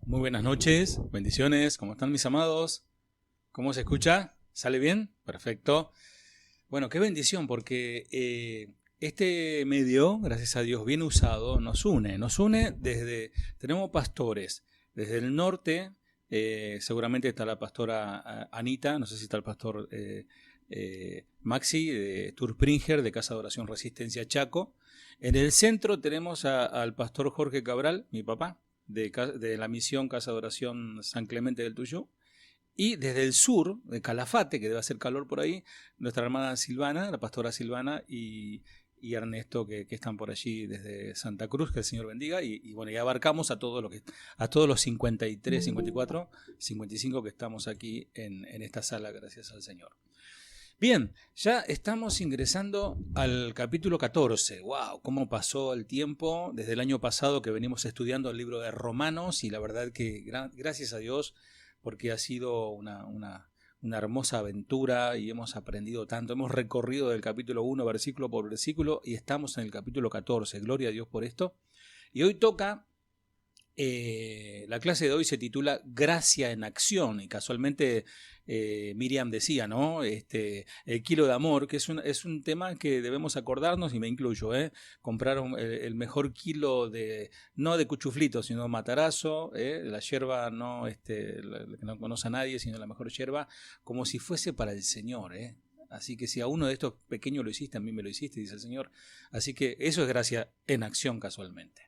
Muy buenas noches, bendiciones, ¿cómo están mis amados? ¿Cómo se escucha? ¿Sale bien? Perfecto. Bueno, qué bendición porque este medio, gracias a Dios, bien usado, nos une tenemos pastores desde el norte, seguramente está la pastora Anita, no sé si está el pastor Maxi de Turpringer de Casa de Oración Resistencia Chaco. En el centro tenemos al pastor Jorge Cabral, mi papá, de la misión Casa de Oración San Clemente del Tuyú. Y desde el sur, de Calafate, que debe hacer calor por ahí, nuestra hermana Silvana, la pastora Silvana y Ernesto, que están por allí desde Santa Cruz, que el Señor bendiga. Y bueno, ya abarcamos a todos los 53, 54, 55 que estamos aquí en esta sala, gracias al Señor. Bien, ya estamos ingresando al capítulo 14. ¡Wow! ¿Cómo pasó el tiempo? Desde el año pasado que venimos estudiando el libro de Romanos y la verdad que gracias a Dios porque ha sido una hermosa aventura y hemos aprendido tanto. Hemos recorrido del capítulo 1 versículo por versículo y estamos en el capítulo 14. Gloria a Dios por esto. Y hoy toca... la clase de hoy se titula Gracia en Acción y casualmente Miriam decía, ¿no? El kilo de amor, que es un tema que debemos acordarnos y me incluyo, comprar el mejor kilo no de cuchuflito, sino matarazo, la yerba no, que no conoce a nadie, sino la mejor yerba, como si fuese para el Señor, Así que si a uno de estos pequeños lo hiciste, a mí me lo hiciste, dice el Señor. Así que eso es gracia en acción casualmente.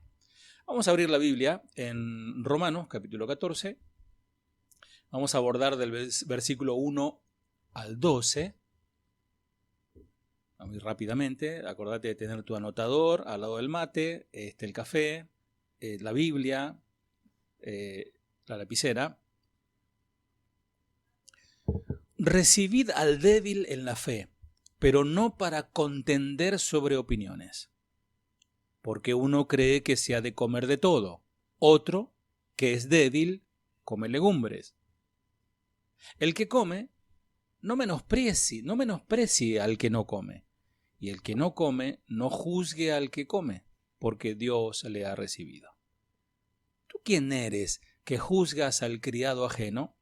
Vamos a abrir la Biblia en Romanos, capítulo 14. Vamos a abordar del versículo 1 al 12. Muy rápidamente, acordate de tener tu anotador al lado del mate, el café, la Biblia, la lapicera. Recibid al débil en la fe, pero no para contender sobre opiniones. Porque uno cree que se ha de comer de todo, otro, que es débil, come legumbres. El que come, no menosprecie al que no come, y el que no come, no juzgue al que come, porque Dios le ha recibido. ¿Tú quién eres que juzgas al criado ajeno?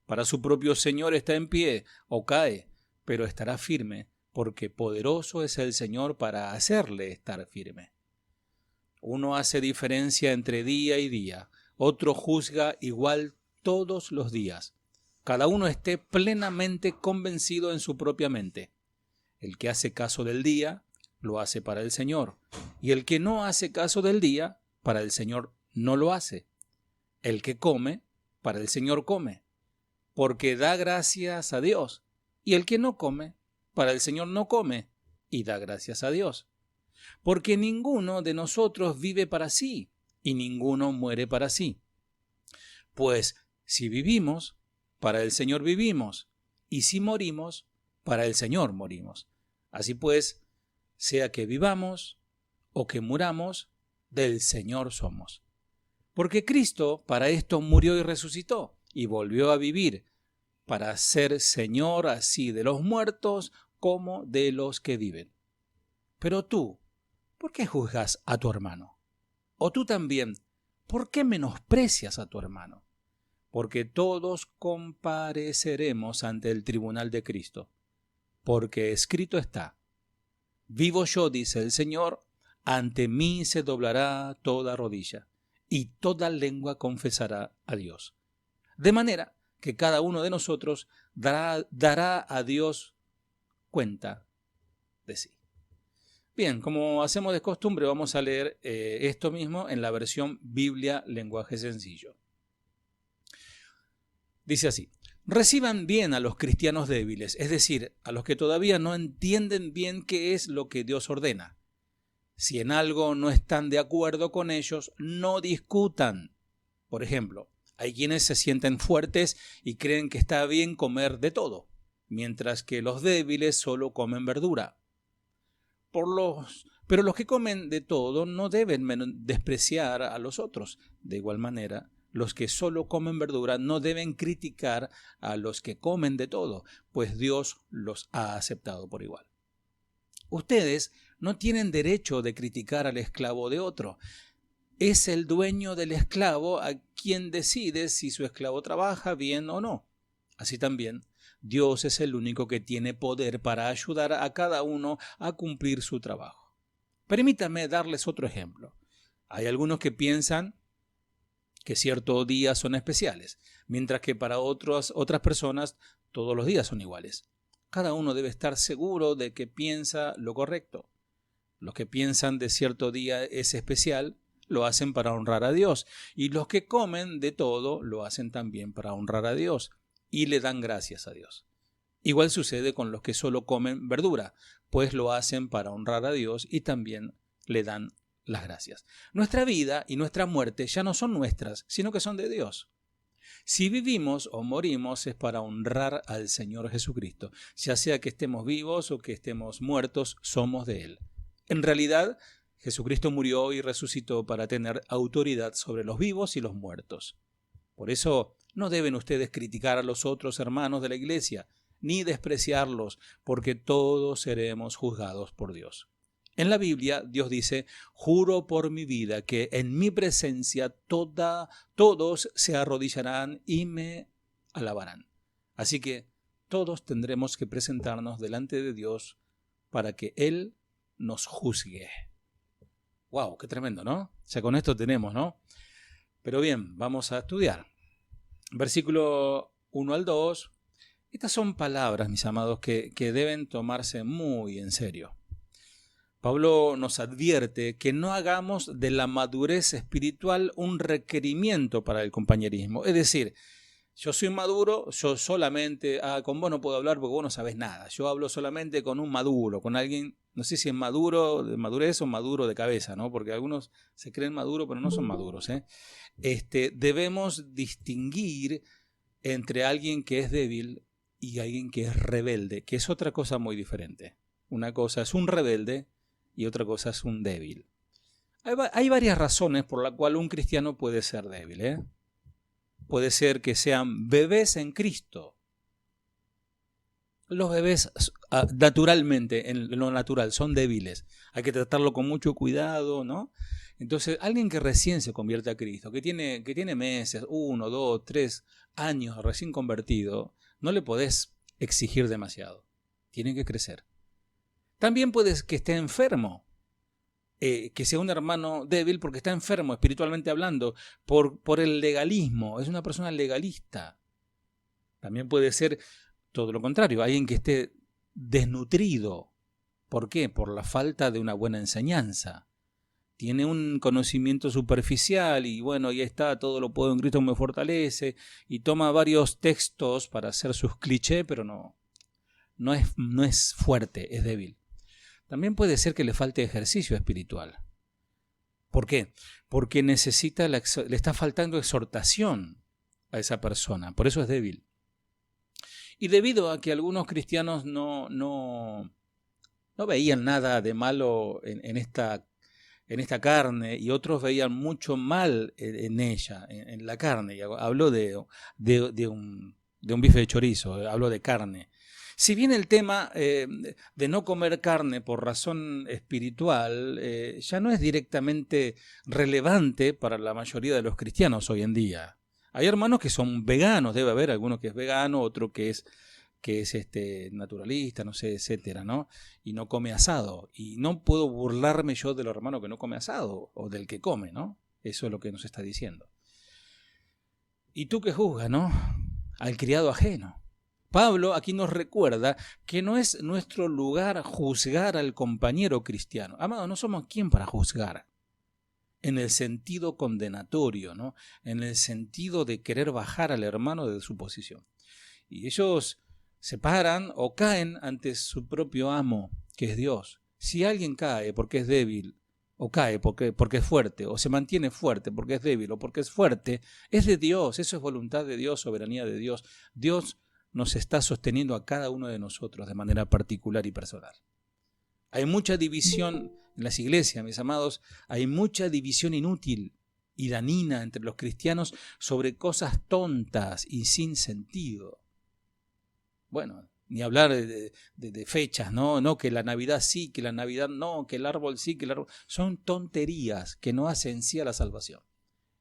Para su propio Señor está en pie o cae, pero estará firme, porque poderoso es el Señor para hacerle estar firme. Uno hace diferencia entre día y día, otro juzga igual todos los días. Cada uno esté plenamente convencido en su propia mente. El que hace caso del día, lo hace para el Señor, y el que no hace caso del día, para el Señor no lo hace. El que come, para el Señor come, porque da gracias a Dios, y el que no come, para el Señor no come, y da gracias a Dios. Porque ninguno de nosotros vive para sí, y ninguno muere para sí. Pues si vivimos, para el Señor vivimos, y si morimos, para el Señor morimos. Así pues, sea que vivamos o que muramos, del Señor somos. Porque Cristo para esto murió y resucitó, y volvió a vivir, para ser Señor así de los muertos como de los que viven. Pero tú, ¿por qué juzgas a tu hermano? O tú también, ¿por qué menosprecias a tu hermano? Porque todos compareceremos ante el tribunal de Cristo. Porque escrito está, vivo yo, dice el Señor, ante mí se doblará toda rodilla, y toda lengua confesará a Dios. De manera que cada uno de nosotros dará a Dios cuenta de sí. Bien, como hacemos de costumbre, vamos a leer esto mismo en la versión Biblia Lenguaje Sencillo. Dice así: reciban bien a los cristianos débiles, es decir, a los que todavía no entienden bien qué es lo que Dios ordena. Si en algo no están de acuerdo con ellos, no discutan. Por ejemplo, hay quienes se sienten fuertes y creen que está bien comer de todo, mientras que los débiles solo comen verdura. Pero los que comen de todo no deben despreciar a los otros. De igual manera, los que solo comen verdura no deben criticar a los que comen de todo, pues Dios los ha aceptado por igual. Ustedes no tienen derecho de criticar al esclavo de otro. es el dueño del esclavo a quien decide si su esclavo trabaja bien o no. Así también, Dios es el único que tiene poder para ayudar a cada uno a cumplir su trabajo. Permítanme darles otro ejemplo. Hay algunos que piensan que ciertos días son especiales, mientras que para otras personas todos los días son iguales. Cada uno debe estar seguro de que piensa lo correcto. Los que piensan de cierto día es especial, lo hacen para honrar a Dios. Y los que comen de todo, lo hacen también para honrar a Dios. Y le dan gracias a Dios. Igual sucede con los que solo comen verdura, pues lo hacen para honrar a Dios y también le dan las gracias. Nuestra vida y nuestra muerte ya no son nuestras, sino que son de Dios. Si vivimos o morimos es para honrar al Señor Jesucristo. Ya sea que estemos vivos o que estemos muertos, somos de Él. En realidad, Jesucristo murió y resucitó para tener autoridad sobre los vivos y los muertos. Por eso no deben ustedes criticar a los otros hermanos de la iglesia, ni despreciarlos, porque todos seremos juzgados por Dios. En la Biblia, Dios dice: juro por mi vida que en mi presencia todos se arrodillarán y me alabarán. Así que todos tendremos que presentarnos delante de Dios para que Él nos juzgue. ¡Wow! ¡Qué tremendo!, ¿no? Ya con esto tenemos, ¿no? Pero bien, vamos a estudiar. Versículo 1 al 2. Estas son palabras, mis amados, que deben tomarse muy en serio. Pablo nos advierte que no hagamos de la madurez espiritual un requerimiento para el compañerismo. Es decir, yo soy maduro, yo solamente, con vos no puedo hablar porque vos no sabés nada. Yo hablo solamente con un maduro, con alguien, no sé si es maduro de madurez o maduro de cabeza, ¿no? Porque algunos se creen maduros pero no son maduros, ¿eh? Debemos distinguir entre alguien que es débil y alguien que es rebelde, que es otra cosa muy diferente. Una cosa es un rebelde y otra cosa es un débil. Hay varias razones por las cuales un cristiano puede ser débil, ¿eh? Puede ser que sean bebés en Cristo. Los bebés naturalmente, en lo natural, son débiles. Hay que tratarlo con mucho cuidado, ¿no? Entonces, alguien que recién se convierte a Cristo, que tiene meses, 1, 2, 3 años recién convertido, no le podés exigir demasiado. Tiene que crecer. También puede que esté enfermo. Que sea un hermano débil porque está enfermo espiritualmente hablando por el legalismo, es una persona legalista. También puede ser todo lo contrario, alguien que esté desnutrido. ¿Por qué? Por la falta de una buena enseñanza. Tiene un conocimiento superficial y bueno, ya está, todo lo puedo en Cristo me fortalece, y toma varios textos para hacer sus clichés, pero no es fuerte, es débil. También puede ser que le falte ejercicio espiritual. ¿Por qué? Porque le está faltando exhortación a esa persona, por eso es débil. Y debido a que algunos cristianos no veían nada de malo en esta carne, y otros veían mucho mal en ella, en la carne. Y hablo de un bife de chorizo, hablo de carne. Si bien el tema de no comer carne por razón espiritual ya no es directamente relevante para la mayoría de los cristianos hoy en día. Hay hermanos que son veganos, debe haber alguno que es vegano, otro que es naturalista, no sé, etcétera, ¿no? Y no come asado. Y no puedo burlarme yo del hermano que no come asado o del que come, ¿no? Eso es lo que nos está diciendo. ¿Y tú qué juzgas, no? Al criado ajeno. Pablo aquí nos recuerda que no es nuestro lugar juzgar al compañero cristiano. Amado, no somos quien para juzgar en el sentido condenatorio, ¿no? En el sentido de querer bajar al hermano de su posición. Y ellos se paran o caen ante su propio amo, que es Dios. Si alguien cae porque es débil, o cae porque es fuerte, o se mantiene fuerte porque es débil o porque es fuerte, es de Dios, eso es voluntad de Dios, soberanía de Dios. Dios nos está sosteniendo a cada uno de nosotros de manera particular y personal. Hay mucha división en las iglesias, mis amados, hay mucha división inútil y dañina entre los cristianos sobre cosas tontas y sin sentido. Bueno, Ni hablar de fechas, ¿no? No, que la Navidad sí, que la Navidad no, que el árbol sí, que el árbol... Son tonterías que no hacen sí a la salvación.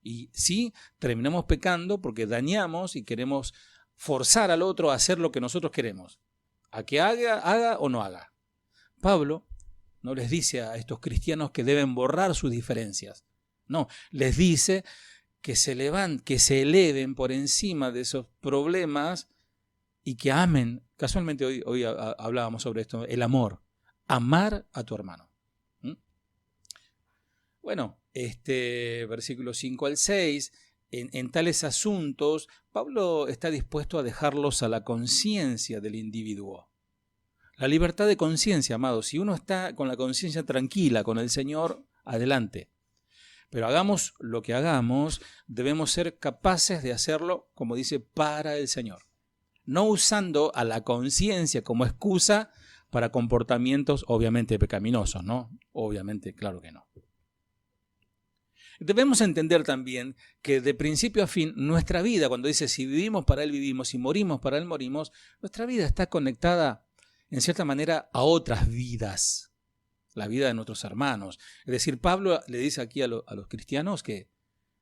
Y sí, terminamos pecando porque dañamos y queremos forzar al otro a hacer lo que nosotros queremos. A que haga o no haga. Pablo no les dice a estos cristianos que deben borrar sus diferencias. No, les dice que se eleven por encima de esos problemas y que amen. Casualmente hoy hablábamos sobre esto, el amor. Amar a tu hermano. Bueno, versículo 5 al 6, en tales asuntos, Pablo está dispuesto a dejarlos a la conciencia del individuo. La libertad de conciencia, amados, si uno está con la conciencia tranquila con el Señor, adelante. Pero hagamos lo que hagamos, debemos ser capaces de hacerlo, como dice, para el Señor. No usando a la conciencia como excusa para comportamientos obviamente pecaminosos, ¿no? Obviamente, claro que no. Debemos entender también que de principio a fin nuestra vida, cuando dice si vivimos para Él vivimos, si morimos para Él morimos, nuestra vida está conectada en cierta manera a otras vidas, la vida de nuestros hermanos. Es decir, Pablo le dice aquí a los cristianos que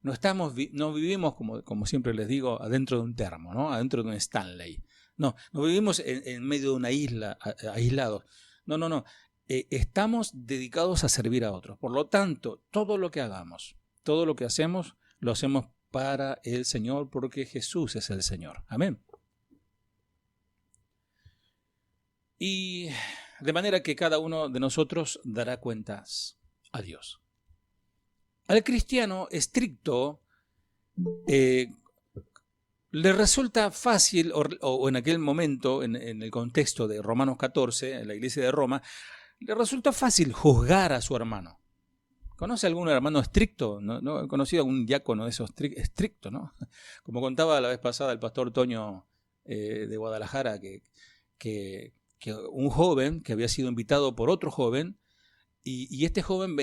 no vivimos, como siempre les digo, adentro de un termo, ¿no? Adentro de un Stanley. No vivimos en medio de una isla, aislados. No. Estamos dedicados a servir a otros. Por lo tanto, todo lo que hagamos, todo lo que hacemos, lo hacemos para el Señor, porque Jesús es el Señor. Amén. Y de manera que cada uno de nosotros dará cuentas a Dios. Al cristiano estricto le resulta fácil, o en aquel momento, en el contexto de Romanos 14, en la iglesia de Roma, le resulta fácil juzgar a su hermano. ¿Conoce algún hermano estricto? ¿No? He conocido a un diácono de esos estrictos, ¿no? Como contaba la vez pasada el pastor Toño de Guadalajara, que un joven que había sido invitado por otro joven, y este joven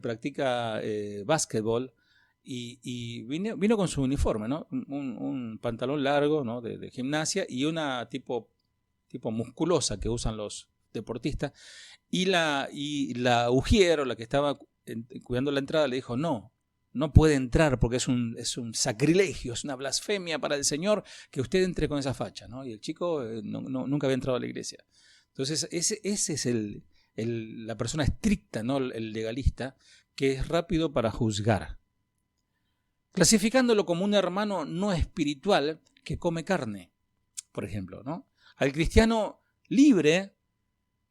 practica básquetbol, y vino con su uniforme, ¿no? Un pantalón largo, ¿no? de gimnasia, y una tipo musculosa que usan los deportistas, y la ujier, o la que estaba cuidando la entrada, le dijo, no puede entrar porque es un sacrilegio, es una blasfemia para el Señor que usted entre con esa facha, ¿no? Y el chico nunca había entrado a la iglesia. Entonces ese es la persona estricta, ¿no? El legalista, que es rápido para juzgar, clasificándolo como un hermano no espiritual que come carne, por ejemplo, ¿no? Al cristiano libre,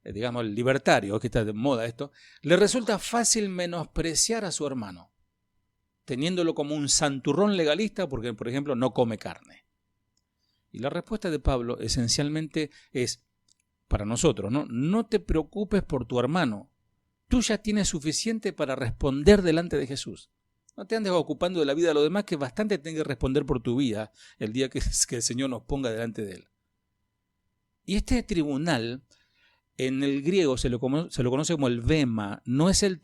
digamos el libertario, que está de moda esto, le resulta fácil menospreciar a su hermano, teniéndolo como un santurrón legalista porque, por ejemplo, no come carne. Y la respuesta de Pablo esencialmente es, para nosotros, no te preocupes por tu hermano, tú ya tienes suficiente para responder delante de Jesús. No te andes ocupando de la vida de los demás, que bastante tengas que responder por tu vida el día que el Señor nos ponga delante de Él. Y este tribunal, en el griego se lo conoce como el bema, no es el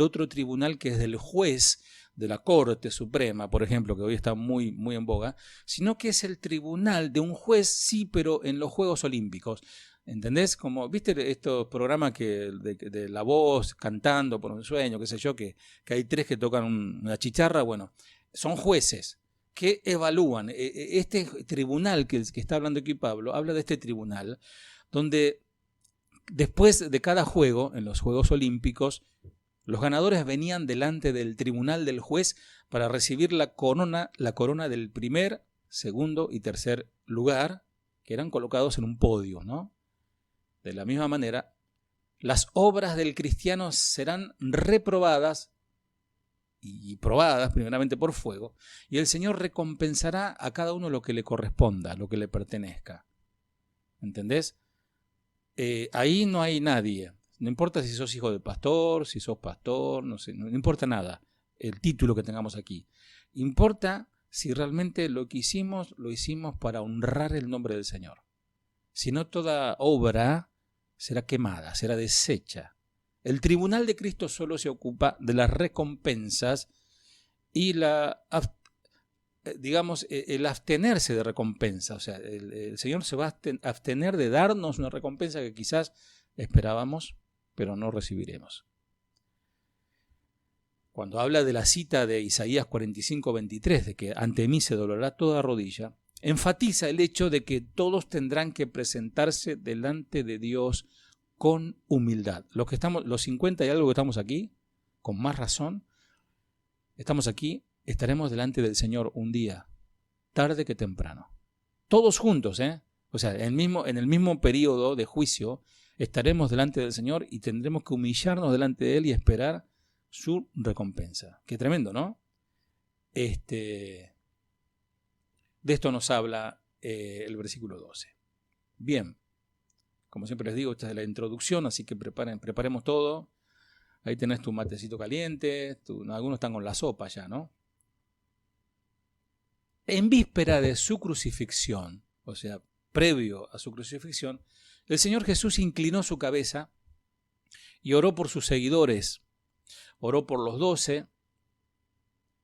otro tribunal que es del juez de la Corte Suprema, por ejemplo, que hoy está muy, muy en boga, sino que es el tribunal de un juez, sí, pero en los Juegos Olímpicos. ¿Entendés? Como, ¿viste estos programas de La Voz, cantando por un sueño, qué sé yo, que hay tres que tocan una chicharra? Bueno, son jueces que evalúan. Este tribunal que está hablando aquí Pablo, habla de este tribunal, donde después de cada juego, en los Juegos Olímpicos, los ganadores venían delante del tribunal del juez para recibir la corona del primer, segundo y tercer lugar, que eran colocados en un podio, ¿no? De la misma manera, las obras del cristiano serán reprobadas y probadas primeramente por fuego, y el Señor recompensará a cada uno lo que le corresponda, lo que le pertenezca. ¿Entendés? Ahí no hay nadie. No importa si sos hijo de pastor, si sos pastor, no sé, no importa nada el título que tengamos aquí. Importa si realmente lo que hicimos, lo hicimos para honrar el nombre del Señor. Si no, toda obra será quemada, será deshecha. El tribunal de Cristo solo se ocupa de las recompensas y la digamos, el abstenerse de recompensa. O sea, el Señor se va a abstener de darnos una recompensa que quizás esperábamos, pero no recibiremos. Cuando habla de la cita de Isaías 45:23, de que ante mí se doblará toda rodilla, enfatiza el hecho de que todos tendrán que presentarse delante de Dios con humildad. Los 50 y algo que estamos aquí, con más razón, estamos aquí, estaremos delante del Señor un día, tarde que temprano. Todos juntos, O sea, en el mismo periodo de juicio, estaremos delante del Señor y tendremos que humillarnos delante de Él y esperar su recompensa. Qué tremendo, ¿no? De esto nos habla el versículo 12. Bien, como siempre les digo, esta es la introducción, así que preparemos todo. Ahí tenés tu matecito caliente, algunos están con la sopa ya, ¿no? En víspera de su crucifixión, o sea, previo a su crucifixión, el Señor Jesús inclinó su cabeza y oró por sus seguidores, oró por los 12,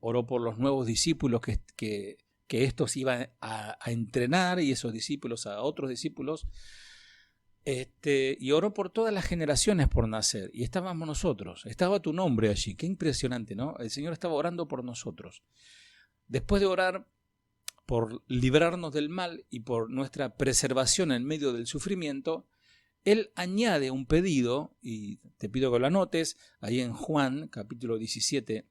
oró por los nuevos discípulos que estos iban a entrenar y esos discípulos a otros discípulos, y oró por todas las generaciones por nacer, y estábamos nosotros, estaba tu nombre allí, qué impresionante, ¿no? El Señor estaba orando por nosotros. Después de orar por librarnos del mal y por nuestra preservación en medio del sufrimiento, Él añade un pedido, y te pido que lo anotes, ahí en Juan, capítulo 17,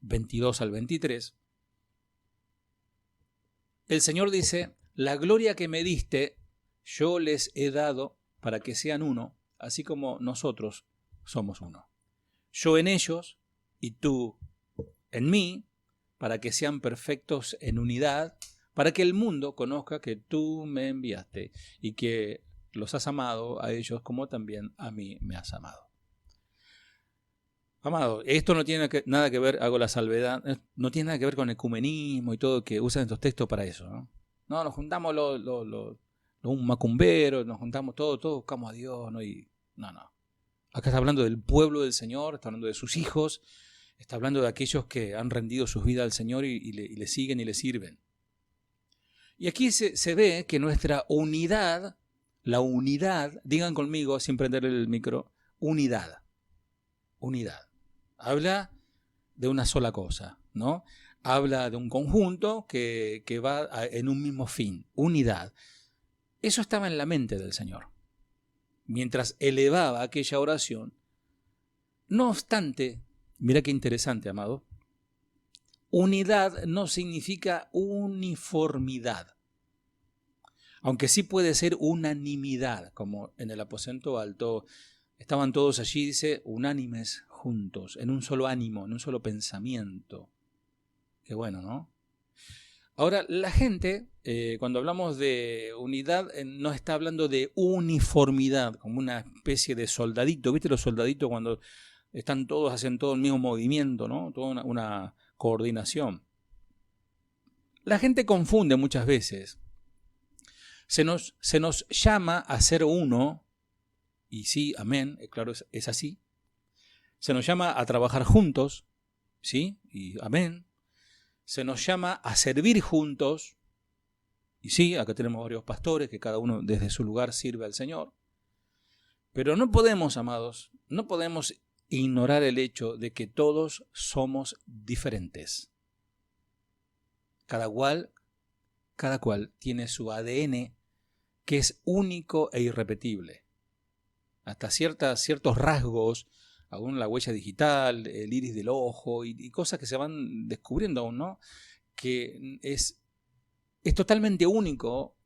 22 al 23. El Señor dice, la gloria que me diste, yo les he dado para que sean uno, así como nosotros somos uno. Yo en ellos y tú en mí, para que sean perfectos en unidad, para que el mundo conozca que tú me enviaste y que los has amado a ellos como también a mí me has amado. Amado, esto no tiene nada que ver, hago la salvedad, no tiene nada que ver con el ecumenismo y todo que usan estos textos para eso, ¿no? No, nos juntamos un macumbero, nos juntamos todos buscamos a Dios, ¿no? No. Acá está hablando del pueblo del Señor, está hablando de sus hijos, está hablando de aquellos que han rendido sus vidas al Señor y le siguen y le sirven. Y aquí se ve que nuestra unidad, la unidad, digan conmigo sin prender el micro, unidad. Habla de una sola cosa, ¿no? Habla de un conjunto que va en un mismo fin, unidad. Eso estaba en la mente del Señor. Mientras elevaba aquella oración, no obstante, mira qué interesante, amado, unidad no significa uniformidad, aunque sí puede ser unanimidad, como en el aposento alto estaban todos allí, dice, unánimes juntos, en un solo ánimo, en un solo pensamiento. Qué bueno, ¿no? Ahora, la gente, cuando hablamos de unidad, no está hablando de uniformidad, como una especie de soldadito. ¿Viste los soldaditos cuando están todos, hacen todo el mismo movimiento, ¿no? Toda una coordinación. La gente confunde muchas veces. Se nos llama a ser uno, y sí, amén, claro, es así. Se nos llama a trabajar juntos, ¿sí? Y amén. Se nos llama a servir juntos, y sí, acá tenemos varios pastores que cada uno desde su lugar sirve al Señor. Pero no podemos, amados, no podemos ignorar el hecho de que todos somos diferentes. Cada cual tiene su ADN que es único e irrepetible. Hasta ciertos rasgos, aún la huella digital, el iris del ojo y cosas que se van descubriendo aún, ¿no? Que es totalmente único,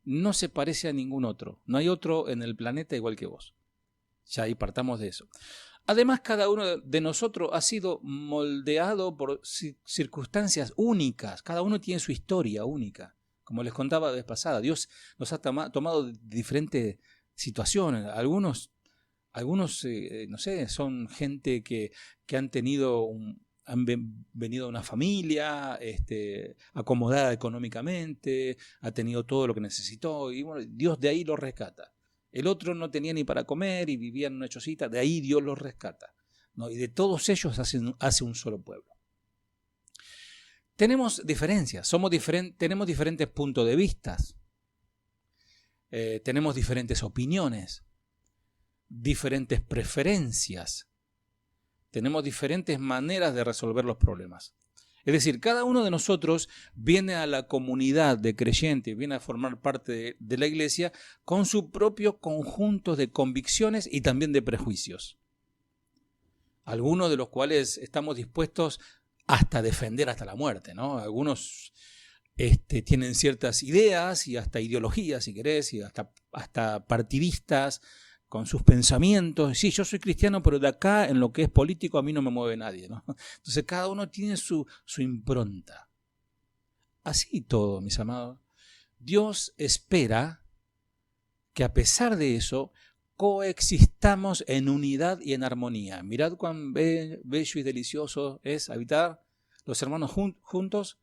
no se parece a ningún otro. No hay otro en el planeta igual que vos. Ya ahí partamos de eso. Además, cada uno de nosotros ha sido moldeado por circunstancias únicas. Cada uno tiene su historia única. Como les contaba la vez pasada, Dios nos ha tomado de diferentes situaciones. Algunos no sé, son gente que han venido de una familia acomodada económicamente, ha tenido todo lo que necesitó y bueno, Dios de ahí lo rescata. El otro no tenía ni para comer y vivía en una chocita, de ahí Dios los rescata, ¿no? Y de todos ellos hace un solo pueblo. tenemos diferencias, tenemos diferentes puntos de vista, tenemos diferentes opiniones, diferentes preferencias, tenemos diferentes maneras de resolver los problemas. Es decir, cada uno de nosotros viene a la comunidad de creyentes, viene a formar parte de la iglesia con su propio conjunto de convicciones y también de prejuicios. Algunos de los cuales estamos dispuestos hasta defender hasta la muerte, ¿no? Algunos tienen ciertas ideas y hasta ideologías, si querés, y hasta partidistas con sus pensamientos. Sí, yo soy cristiano, pero de acá en lo que es político a mí no me mueve nadie, ¿no? Entonces cada uno tiene su impronta. Así todo, mis amados. Dios espera que a pesar de eso coexistamos en unidad y en armonía. Mirad cuán bello y delicioso es habitar los hermanos juntos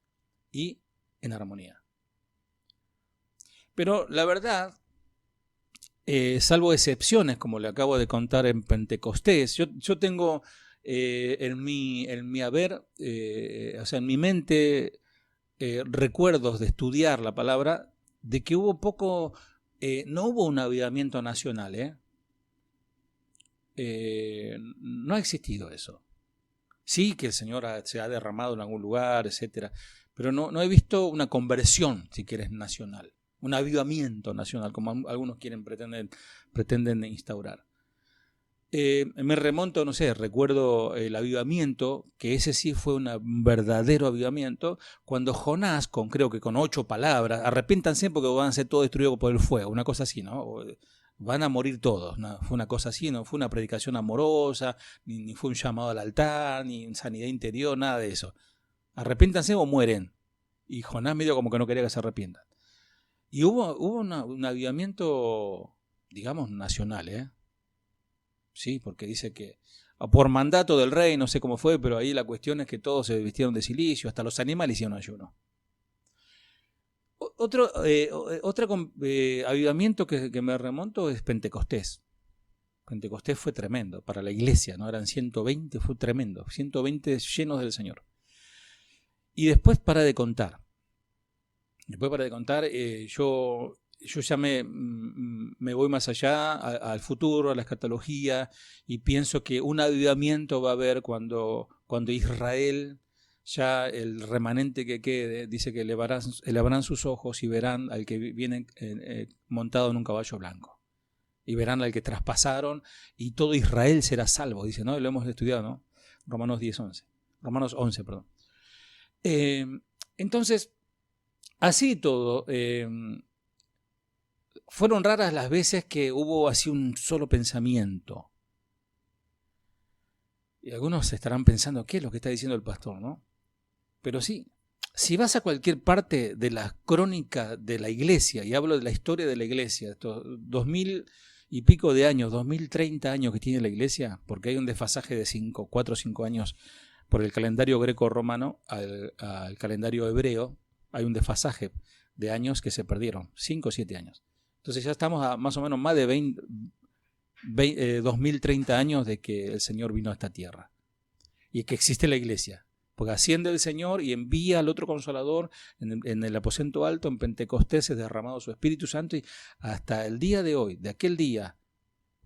y en armonía. Pero la verdad, salvo excepciones, como le acabo de contar en Pentecostés, yo tengo en mi haber, o sea, en mi mente, recuerdos de estudiar la palabra, de que hubo no hubo un avivamiento nacional, no ha existido eso. Sí que el Señor se ha derramado en algún lugar, etcétera, pero no he visto una conversión, si quieres, nacional, un avivamiento nacional, como algunos pretenden instaurar. Me remonto, no sé, recuerdo el avivamiento, que ese sí fue un verdadero avivamiento, cuando Jonás, creo que con 8 palabras, arrepiéntanse porque van a ser todos destruidos por el fuego, una cosa así, ¿no? Van a morir todos, ¿no? Fue una cosa así, no fue una predicación amorosa, ni fue un llamado al altar, ni sanidad interior, nada de eso. Arrepiéntanse o mueren. Y Jonás medio como que no quería que se arrepientan. Y hubo un avivamiento, digamos, nacional, Sí, porque dice que por mandato del rey, no sé cómo fue, pero ahí la cuestión es que todos se vistieron de cilicio, hasta los animales hicieron ayuno. Otro avivamiento que me remonto es Pentecostés. Pentecostés fue tremendo para la iglesia, ¿no? Eran 120, fue tremendo, 120 llenos del Señor. Y después para de contar. Yo ya me voy más allá, al futuro, a la escatología, y pienso que un avivamiento va a haber cuando Israel, ya el remanente que quede, dice que elevarán sus ojos y verán al que viene montado en un caballo blanco. Y verán al que traspasaron, y todo Israel será salvo, dice, ¿no? Lo hemos estudiado, ¿no? Romanos 11, perdón. Entonces, así todo, fueron raras las veces que hubo así un solo pensamiento. Y algunos estarán pensando, ¿qué es lo que está diciendo el pastor, no? Pero sí, si vas a cualquier parte de la crónica de la iglesia, y hablo de la historia de la iglesia, estos 2000 y pico de años, 2030 años que tiene la iglesia, porque hay un desfasaje de 4 o 5 años por el calendario greco-romano al calendario hebreo, hay un desfasaje de años que se perdieron, 5 o 7 años. Entonces ya estamos a más o menos más de 2030 años de que el Señor vino a esta tierra y que existe la iglesia. Porque asciende el Señor y envía al otro Consolador en el aposento alto, en Pentecostés es derramado su Espíritu Santo, y hasta el día de hoy, de aquel día,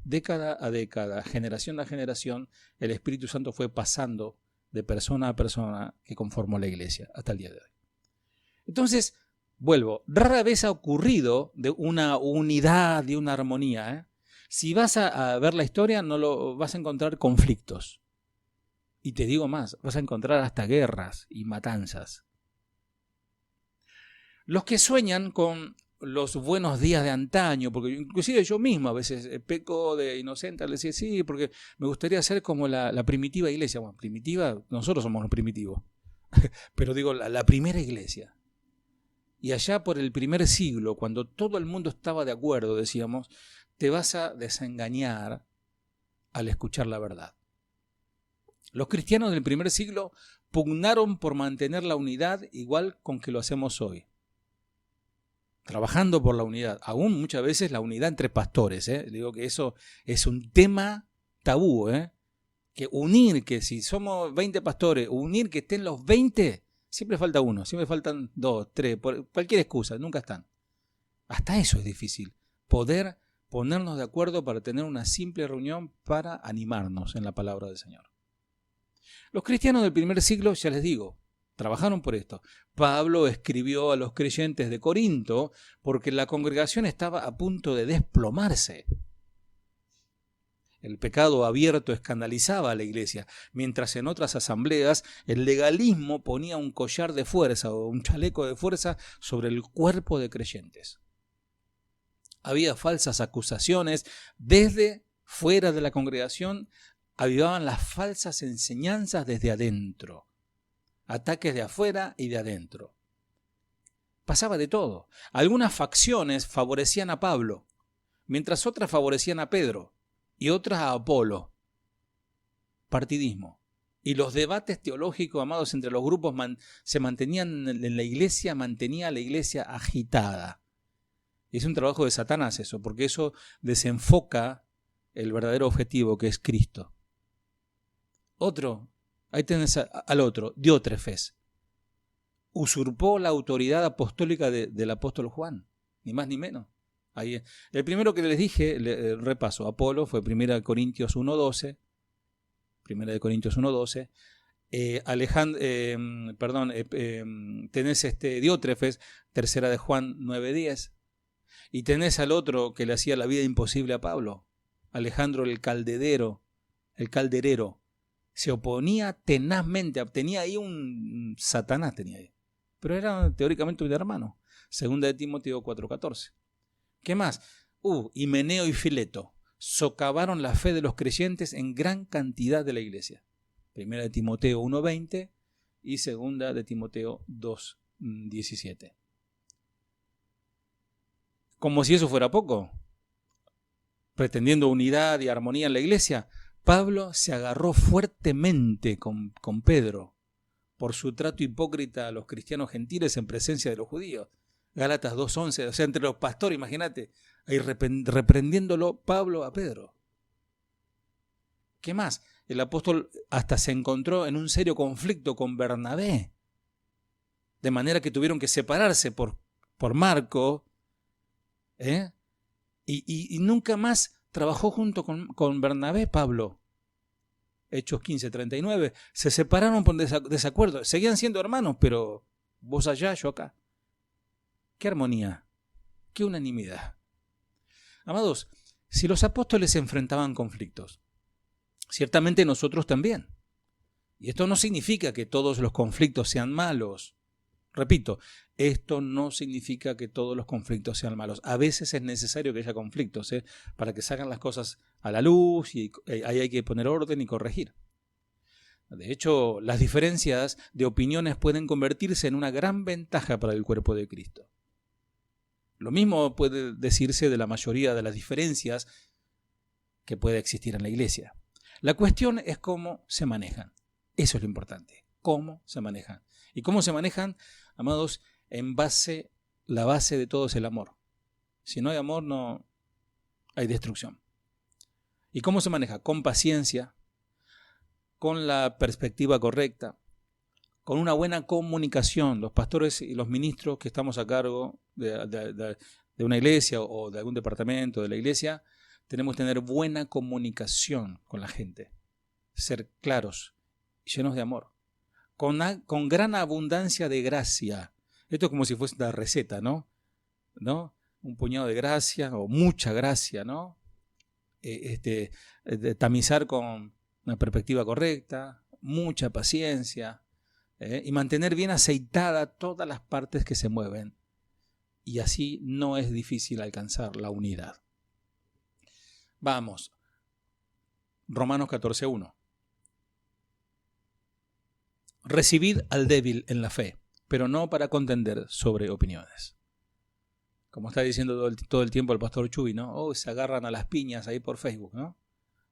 década a década, generación a generación, el Espíritu Santo fue pasando de persona a persona que conformó la iglesia hasta el día de hoy. Entonces, vuelvo, rara vez ha ocurrido de una unidad, de una armonía. Si vas a ver la historia, no lo vas a encontrar conflictos. Y te digo más, vas a encontrar hasta guerras y matanzas. Los que sueñan con los buenos días de antaño, porque inclusive yo mismo a veces peco de inocente al decir, sí, porque me gustaría ser como la primitiva iglesia. Bueno, primitiva, nosotros somos los primitivos, pero digo la primera iglesia. Y allá por el primer siglo, cuando todo el mundo estaba de acuerdo, decíamos, te vas a desengañar al escuchar la verdad. Los cristianos del primer siglo pugnaron por mantener la unidad igual con que lo hacemos hoy. Trabajando por la unidad. Aún muchas veces la unidad entre pastores. Digo que eso es un tema tabú. Que unir, que si somos 20 pastores, unir que estén los 20, Siempre falta uno, siempre faltan dos, tres, por cualquier excusa, nunca están. Hasta eso es difícil, poder ponernos de acuerdo para tener una simple reunión para animarnos en la palabra del Señor. Los cristianos del primer siglo, ya les digo, trabajaron por esto. Pablo escribió a los creyentes de Corinto porque la congregación estaba a punto de desplomarse. El pecado abierto escandalizaba a la iglesia, mientras en otras asambleas el legalismo ponía un collar de fuerza o un chaleco de fuerza sobre el cuerpo de creyentes. Había falsas acusaciones desde fuera de la congregación, avivaban las falsas enseñanzas desde adentro. Ataques de afuera y de adentro. Pasaba de todo. Algunas facciones favorecían a Pablo, mientras otras favorecían a Pedro y otras a Apolo. Partidismo. Y los debates teológicos, amados, entre los grupos se mantenían en la iglesia, mantenía a la iglesia agitada. Y es un trabajo de Satanás eso, porque eso desenfoca el verdadero objetivo, que es Cristo. Otro, ahí tenés al otro, Diótrefes. Usurpó la autoridad apostólica del apóstol Juan, ni más ni menos. Ahí, el primero que les dije, repaso, Apolo, fue 1 Corintios 1.12. 1 Corintios 1.12. Tenés Diótrefes, 3 de Juan 9.10. Y tenés al otro que le hacía la vida imposible a Pablo, Alejandro el calderero. Se oponía tenazmente, tenía ahí un Satanás, pero era teóricamente un hermano. 2 de Timoteo 4.14. ¿Qué más? Himeneo y Fileto socavaron la fe de los creyentes en gran cantidad de la iglesia. 1 de Timoteo 1.20 y 2 de Timoteo 2.17. Como si eso fuera poco, pretendiendo unidad y armonía en la iglesia, Pablo se agarró fuertemente con Pedro por su trato hipócrita a los cristianos gentiles en presencia de los judíos. Gálatas 2.11, o sea, entre los pastores, imagínate, ahí reprendiéndolo Pablo a Pedro. ¿Qué más? El apóstol hasta se encontró en un serio conflicto con Bernabé, de manera que tuvieron que separarse por Marco, y nunca más trabajó junto con Bernabé, Pablo. Hechos 15:39. Se separaron por desacuerdo. Seguían siendo hermanos, pero vos allá, yo acá. ¡Qué armonía! ¡Qué unanimidad! Amados, si los apóstoles enfrentaban conflictos, ciertamente nosotros también. Y esto no significa que todos los conflictos sean malos. Repito, esto no significa que todos los conflictos sean malos. A veces es necesario que haya conflictos, para que salgan las cosas a la luz y ahí hay que poner orden y corregir. De hecho, las diferencias de opiniones pueden convertirse en una gran ventaja para el cuerpo de Cristo. Lo mismo puede decirse de la mayoría de las diferencias que puede existir en la iglesia. La cuestión es cómo se manejan. Eso es lo importante. Cómo se manejan. ¿Y cómo se manejan, amados? La base de todo es el amor. Si no hay amor, no hay destrucción. ¿Y cómo se maneja? Con paciencia, con la perspectiva correcta, con una buena comunicación. Los pastores y los ministros que estamos a cargo de una iglesia o de algún departamento de la iglesia, tenemos que tener buena comunicación con la gente, ser claros, llenos de amor, con gran abundancia de gracia. Esto es como si fuese una receta, ¿no? Un puñado de gracia o mucha gracia, ¿no? Tamizar con una perspectiva correcta, mucha paciencia, y mantener bien aceitada todas las partes que se mueven. Y así no es difícil alcanzar la unidad. Vamos. Romanos 14:1. Recibid al débil en la fe, pero no para contender sobre opiniones. Como está diciendo todo el tiempo el pastor Chuy, ¿no? Se agarran a las piñas ahí por Facebook, ¿no?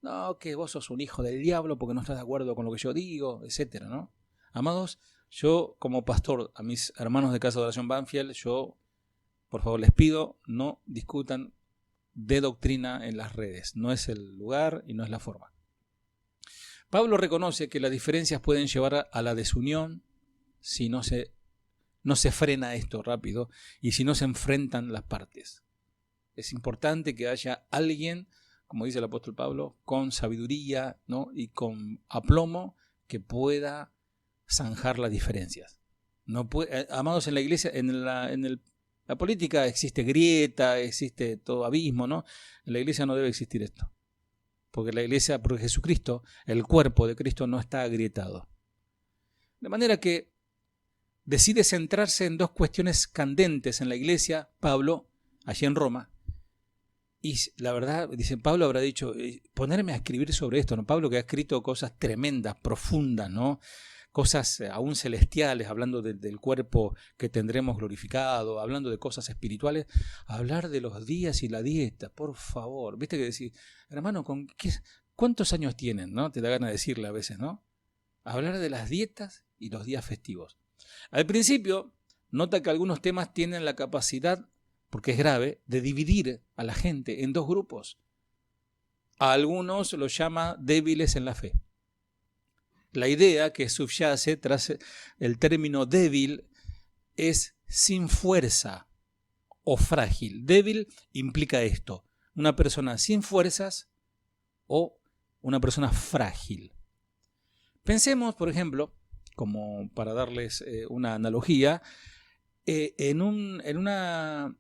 No, que vos sos un hijo del diablo porque no estás de acuerdo con lo que yo digo, etcétera, ¿no? Amados, yo como pastor, a mis hermanos de Casa de Oración Banfield, yo, por favor, les pido, no discutan de doctrina en las redes. No es el lugar y no es la forma. Pablo reconoce que las diferencias pueden llevar a la desunión si no se frena esto rápido y si no se enfrentan las partes. Es importante que haya alguien, como dice el apóstol Pablo, con sabiduría, ¿no? Y con aplomo que pueda zanjar las diferencias. No puede, amados, en la iglesia, la política existe grieta, existe todo abismo, ¿no? En la iglesia no debe existir esto. Porque porque Jesucristo, el cuerpo de Cristo, no está agrietado. De manera que decide centrarse en dos cuestiones candentes en la iglesia, Pablo, allí en Roma. Y la verdad, dice, Pablo habrá dicho, ponerme a escribir sobre esto, ¿no? Pablo, que ha escrito cosas tremendas, profundas, ¿no? Cosas aún celestiales, hablando del cuerpo que tendremos glorificado, hablando de cosas espirituales, hablar de los días y la dieta, por favor. Viste que decís, hermano, ¿cuántos años tienen? ¿No? Te da ganas de decirle a veces, ¿no? Hablar de las dietas y los días festivos. Al principio, nota que algunos temas tienen la capacidad, porque es grave, de dividir a la gente en dos grupos. A algunos los llama débiles en la fe. La idea que subyace tras el término débil es sin fuerza o frágil. Débil implica esto, una persona sin fuerzas o una persona frágil. Pensemos, por ejemplo, como para darles una analogía, en una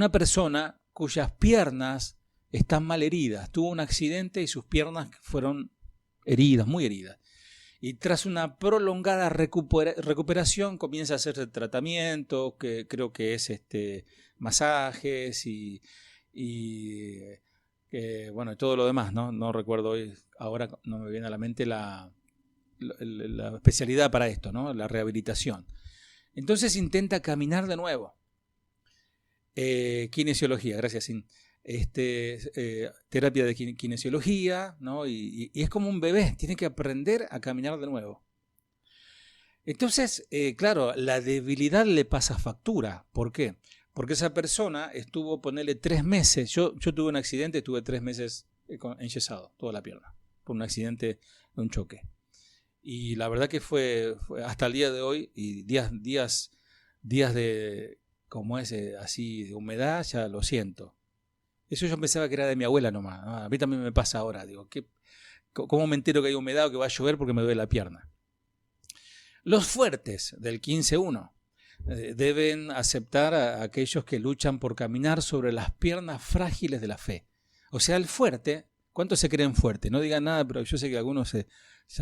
persona cuyas piernas están mal heridas. Tuvo un accidente y sus piernas fueron heridas, muy heridas. Y tras una prolongada recuperación comienza a hacerse tratamiento, que creo que es masajes y bueno, todo lo demás, ¿no? No recuerdo hoy, ahora no me viene a la mente la especialidad para esto, ¿no? La rehabilitación. Entonces intenta caminar de nuevo. Kinesiología, gracias, Sin. Terapia de kinesiología, ¿no? Y es como un bebé, tiene que aprender a caminar de nuevo. Entonces, claro, la debilidad le pasa factura. ¿Por qué? Porque esa persona estuvo, ponele 3 meses. Yo tuve un accidente, estuve 3 meses enyesado, toda la pierna, por un accidente de un choque. Y la verdad que fue hasta el día de hoy, y días de, como es, así de humedad, ya lo siento. Eso yo pensaba que era de mi abuela nomás. A mí también me pasa ahora. Digo, ¿cómo me entero que hay humedad o que va a llover porque me duele la pierna? Los fuertes del 15.1 deben aceptar a aquellos que luchan por caminar sobre las piernas frágiles de la fe. O sea, el fuerte, ¿cuántos se creen fuerte? No digan nada, pero yo sé que algunos se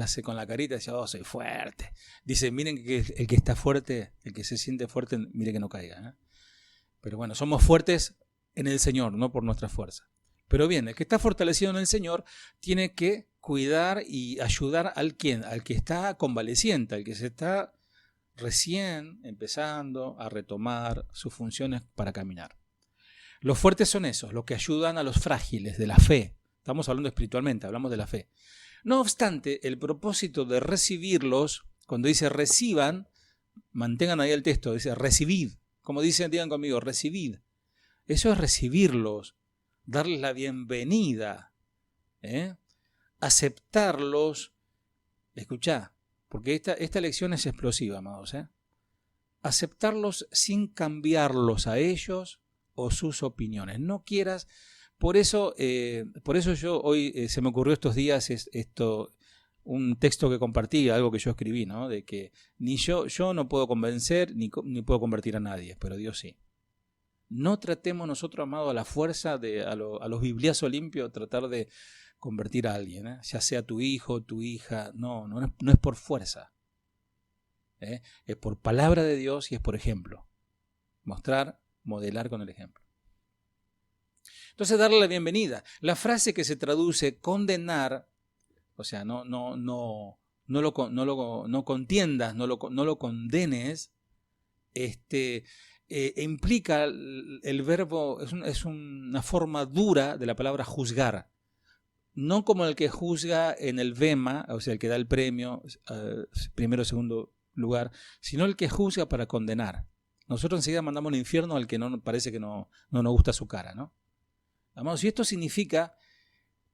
hace con la carita y dice, oh, soy fuerte. Dicen, miren que el que está fuerte, el que se siente fuerte, mire que no caiga, ¿eh? Pero bueno, somos fuertes en el Señor, no por nuestra fuerza. Pero bien, el que está fortalecido en el Señor tiene que cuidar y ayudar al que está convaleciente, al que se está recién empezando a retomar sus funciones para caminar. Los fuertes son esos, los que ayudan a los frágiles de la fe. Estamos hablando espiritualmente, hablamos de la fe. No obstante, el propósito de recibirlos, cuando dice reciban, mantengan ahí el texto, dice recibid. Como dicen, digan conmigo, recibid. Eso es recibirlos, darles la bienvenida, aceptarlos. Escuchá, porque esta lección es explosiva, amados. Aceptarlos sin cambiarlos a ellos o sus opiniones. No quieras, por eso yo hoy se me ocurrió estos días un texto que compartí, algo que yo escribí, ¿no? De que ni yo no puedo convencer ni puedo convertir a nadie, pero Dios sí. No tratemos nosotros, amados, a la fuerza, a los bibliazos limpios, tratar de convertir a alguien, ya sea tu hijo, tu hija. No es por fuerza. Es por palabra de Dios y es por ejemplo. Modelar con el ejemplo. Entonces, darle la bienvenida. La frase que se traduce condenar, o sea, no contiendas, no lo condenes, implica el verbo, es una forma dura de la palabra juzgar. No como el que juzga en el vema, o sea, el que da el premio, primero o segundo lugar, sino el que juzga para condenar. Nosotros enseguida mandamos al infierno al que parece que no nos gusta su cara, ¿no? Amados, y esto significa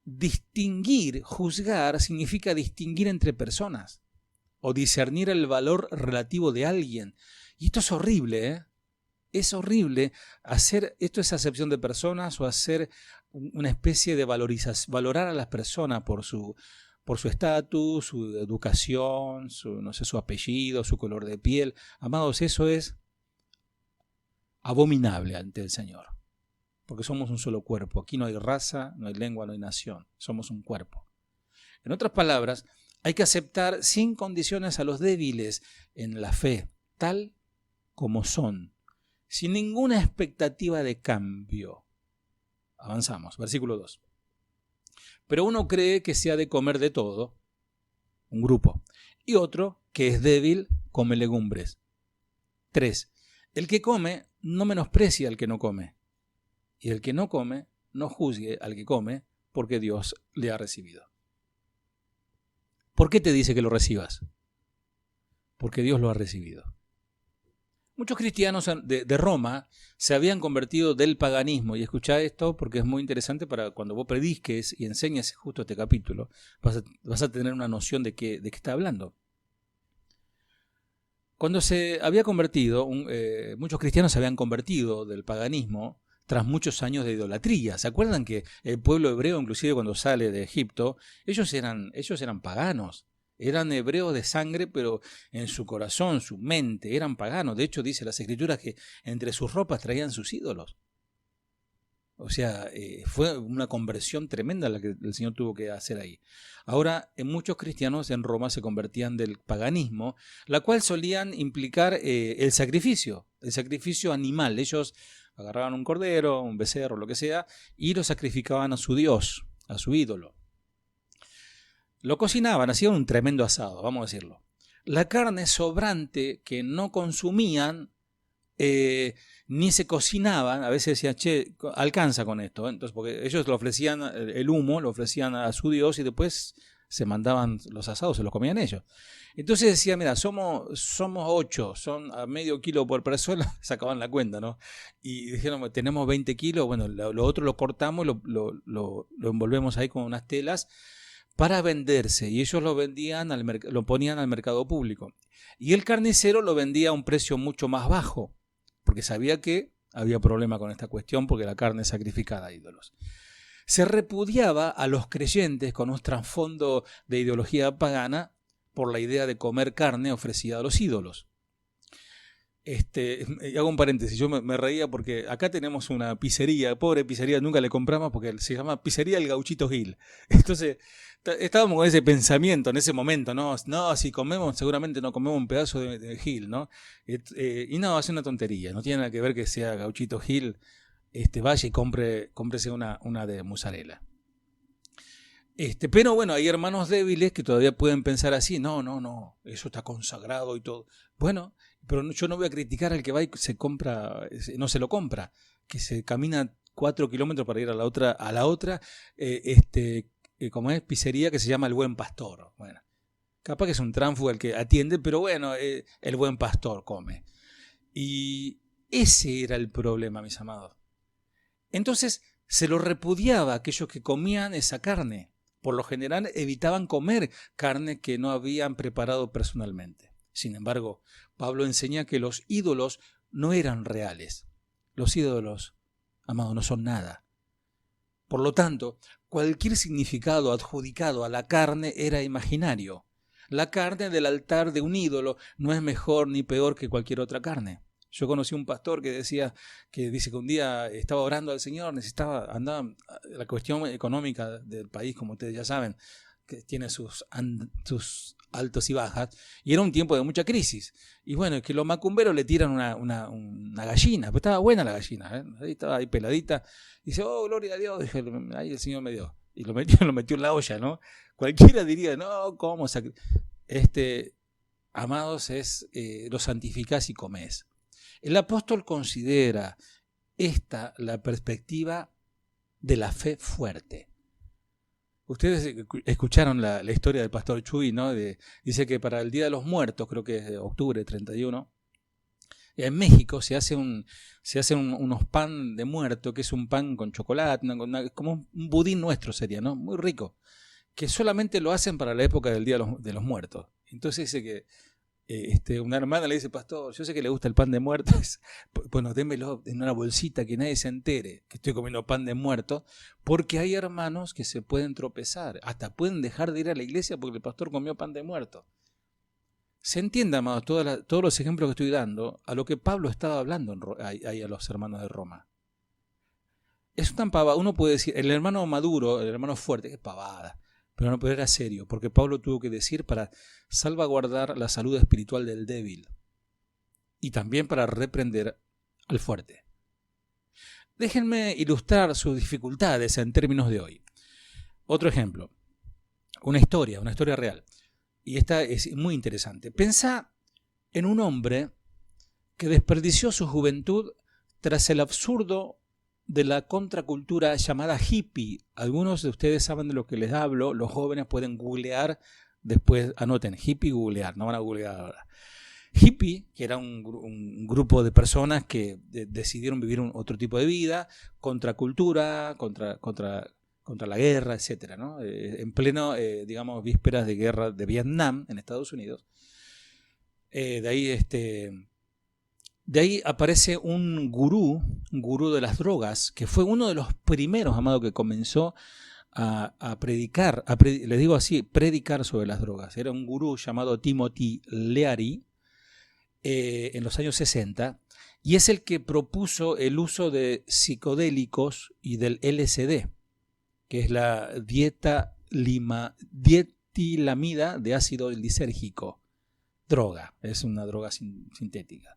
distinguir, juzgar significa distinguir entre personas. o discernir el valor relativo de alguien. Y esto es horrible, ¿eh? Es horrible hacer, esto es acepción de personas o hacer una especie de valorar a las personas por su estatus, su educación, no sé, su apellido, su color de piel. Amados, eso es abominable ante el Señor. Porque somos un solo cuerpo. Aquí no hay raza, no hay lengua, no hay nación. Somos un cuerpo. En otras palabras, hay que aceptar sin condiciones a los débiles en la fe, tal como son, sin ninguna expectativa de cambio. Avanzamos, versículo 2. Pero uno cree que se ha de comer de todo, un grupo, y otro, que es débil, come legumbres. 3. El que come no menosprecia al que no come, y el que no come no juzgue al que come, porque Dios le ha recibido. ¿Por qué te dice que lo recibas? Porque Dios lo ha recibido. Muchos cristianos de Roma se habían convertido del paganismo, y escuchá esto porque es muy interesante para cuando vos prediques y enseñes justo este capítulo, vas a tener una noción de qué está hablando. Cuando se había convertido, muchos cristianos se habían convertido del paganismo tras muchos años de idolatría. ¿Se acuerdan que el pueblo hebreo, inclusive cuando sale de Egipto, ellos eran paganos? Eran hebreos de sangre, pero en su corazón, su mente, eran paganos. De hecho, dice las Escrituras que entre sus ropas traían sus ídolos. O sea, fue una conversión tremenda la que el Señor tuvo que hacer ahí. Ahora, muchos cristianos en Roma se convertían del paganismo, la cual solían implicar el sacrificio animal. Ellos agarraban un cordero, un becerro, lo que sea, y lo sacrificaban a su Dios, a su ídolo. Lo cocinaban, hacían un tremendo asado, vamos a decirlo. La carne sobrante que no consumían, ni se cocinaban, a veces decían, che, alcanza con esto. Entonces, porque ellos lo ofrecían, el humo, lo ofrecían a su Dios y después se mandaban los asados, se los comían ellos. Entonces decía, mira, somos 8, son a medio kilo por persona, sacaban la cuenta, ¿no? Y dijeron, tenemos 20 kilos, bueno, lo otro lo cortamos, lo envolvemos ahí con unas telas, para venderse, y ellos lo vendían lo ponían al mercado público. Y el carnicero lo vendía a un precio mucho más bajo, porque sabía que había problema con esta cuestión, porque la carne es sacrificada a ídolos. Se repudiaba a los creyentes con un trasfondo de ideología pagana por la idea de comer carne ofrecida a los ídolos. Hago un paréntesis, yo me reía porque acá tenemos una pizzería, pobre pizzería, nunca le compramos porque se llama Pizzería El Gauchito Gil. Entonces estábamos con ese pensamiento en ese momento, no, si comemos seguramente no comemos un pedazo de Gil, ¿no? Y no, es una tontería, no tiene nada que ver que sea Gauchito Gil, vaya y cómprese una de mozzarella. Pero bueno, hay hermanos débiles que todavía pueden pensar así, no, eso está consagrado y todo. Bueno, pero yo no voy a criticar al que va y no se lo compra, que se camina 4 kilómetros para ir a la otra, como es, pizzería que se llama El Buen Pastor. Bueno, capaz que es un tránfuga el que atiende, pero bueno, el Buen Pastor come. Y ese era el problema, mis amados. Entonces se lo repudiaba a aquellos que comían esa carne. Por lo general evitaban comer carne que no habían preparado personalmente. Sin embargo, Pablo enseña que los ídolos no eran reales. Los ídolos, amados, no son nada. Por lo tanto, cualquier significado adjudicado a la carne era imaginario. La carne del altar de un ídolo no es mejor ni peor que cualquier otra carne. Yo conocí un pastor que dice que un día estaba orando al Señor, andaba la cuestión económica del país, como ustedes ya saben, que tiene sus altos y bajas, y era un tiempo de mucha crisis. Y bueno, que los macumberos le tiran una gallina, pues estaba buena la gallina, ahí estaba ahí peladita, y dice, oh, gloria a Dios, dije, ahí el Señor me dio, y lo metió en la olla, ¿no? Cualquiera diría, no, ¿cómo? Amados, lo santificás y comés. El apóstol considera la perspectiva de la fe fuerte. Ustedes escucharon la historia del pastor Chuy, ¿no? Dice que para el Día de los Muertos, creo que es de octubre 31, en México se hacen unos pan de muerto, que es un pan con chocolate, como un budín nuestro sería, ¿no? Muy rico. que solamente lo hacen para la época del Día de los Muertos. Entonces dice que una hermana le dice, pastor, yo sé que le gusta el pan de muertos, bueno, démelo en una bolsita que nadie se entere que estoy comiendo pan de muerto, porque hay hermanos que se pueden tropezar, hasta pueden dejar de ir a la iglesia porque el pastor comió pan de muerto. Se entiende, amados, todos los ejemplos que estoy dando a lo que Pablo estaba hablando ahí a los hermanos de Roma. Es tan pavada, uno puede decir, el hermano maduro, el hermano fuerte, es pavada, pero no, pero era serio, porque Pablo tuvo que decir para salvaguardar la salud espiritual del débil y también para reprender al fuerte. Déjenme ilustrar sus dificultades en términos de hoy. Otro ejemplo, una historia real, y esta es muy interesante. Pensá en un hombre que desperdició su juventud tras el absurdo de la contracultura llamada hippie. Algunos de ustedes saben de lo que les hablo, los jóvenes pueden googlear, después anoten, hippie googlear, no van a googlear ahora. Hippie, que era un grupo de personas que decidieron vivir otro tipo de vida, contracultura, contra la guerra, etc., ¿no? En pleno, digamos, vísperas de guerra de Vietnam en Estados Unidos. De ahí aparece un gurú de las drogas, que fue uno de los primeros, amado, que comenzó a predicar, les digo así, predicar sobre las drogas. Era un gurú llamado Timothy Leary en los años 60, y es el que propuso el uso de psicodélicos y del LSD, que es la dietilamida de ácido lisérgico. Droga, es una droga sintética.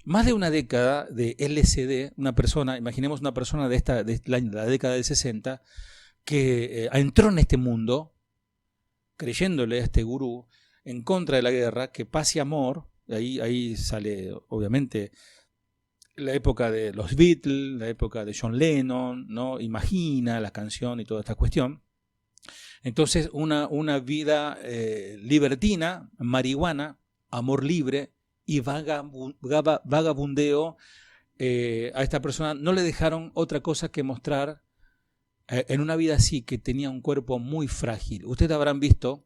Más de una década de LSD, una persona, imaginemos una persona de la década del 60, que entró en este mundo, creyéndole a este gurú, en contra de la guerra, que paz y amor, ahí sale obviamente la época de los Beatles, la época de John Lennon, ¿no? Imagina la canción y toda esta cuestión. Entonces una vida libertina, marihuana, amor libre, y vagabundeo a esta persona no le dejaron otra cosa que mostrar en una vida así, que tenía un cuerpo muy frágil. Ustedes habrán visto,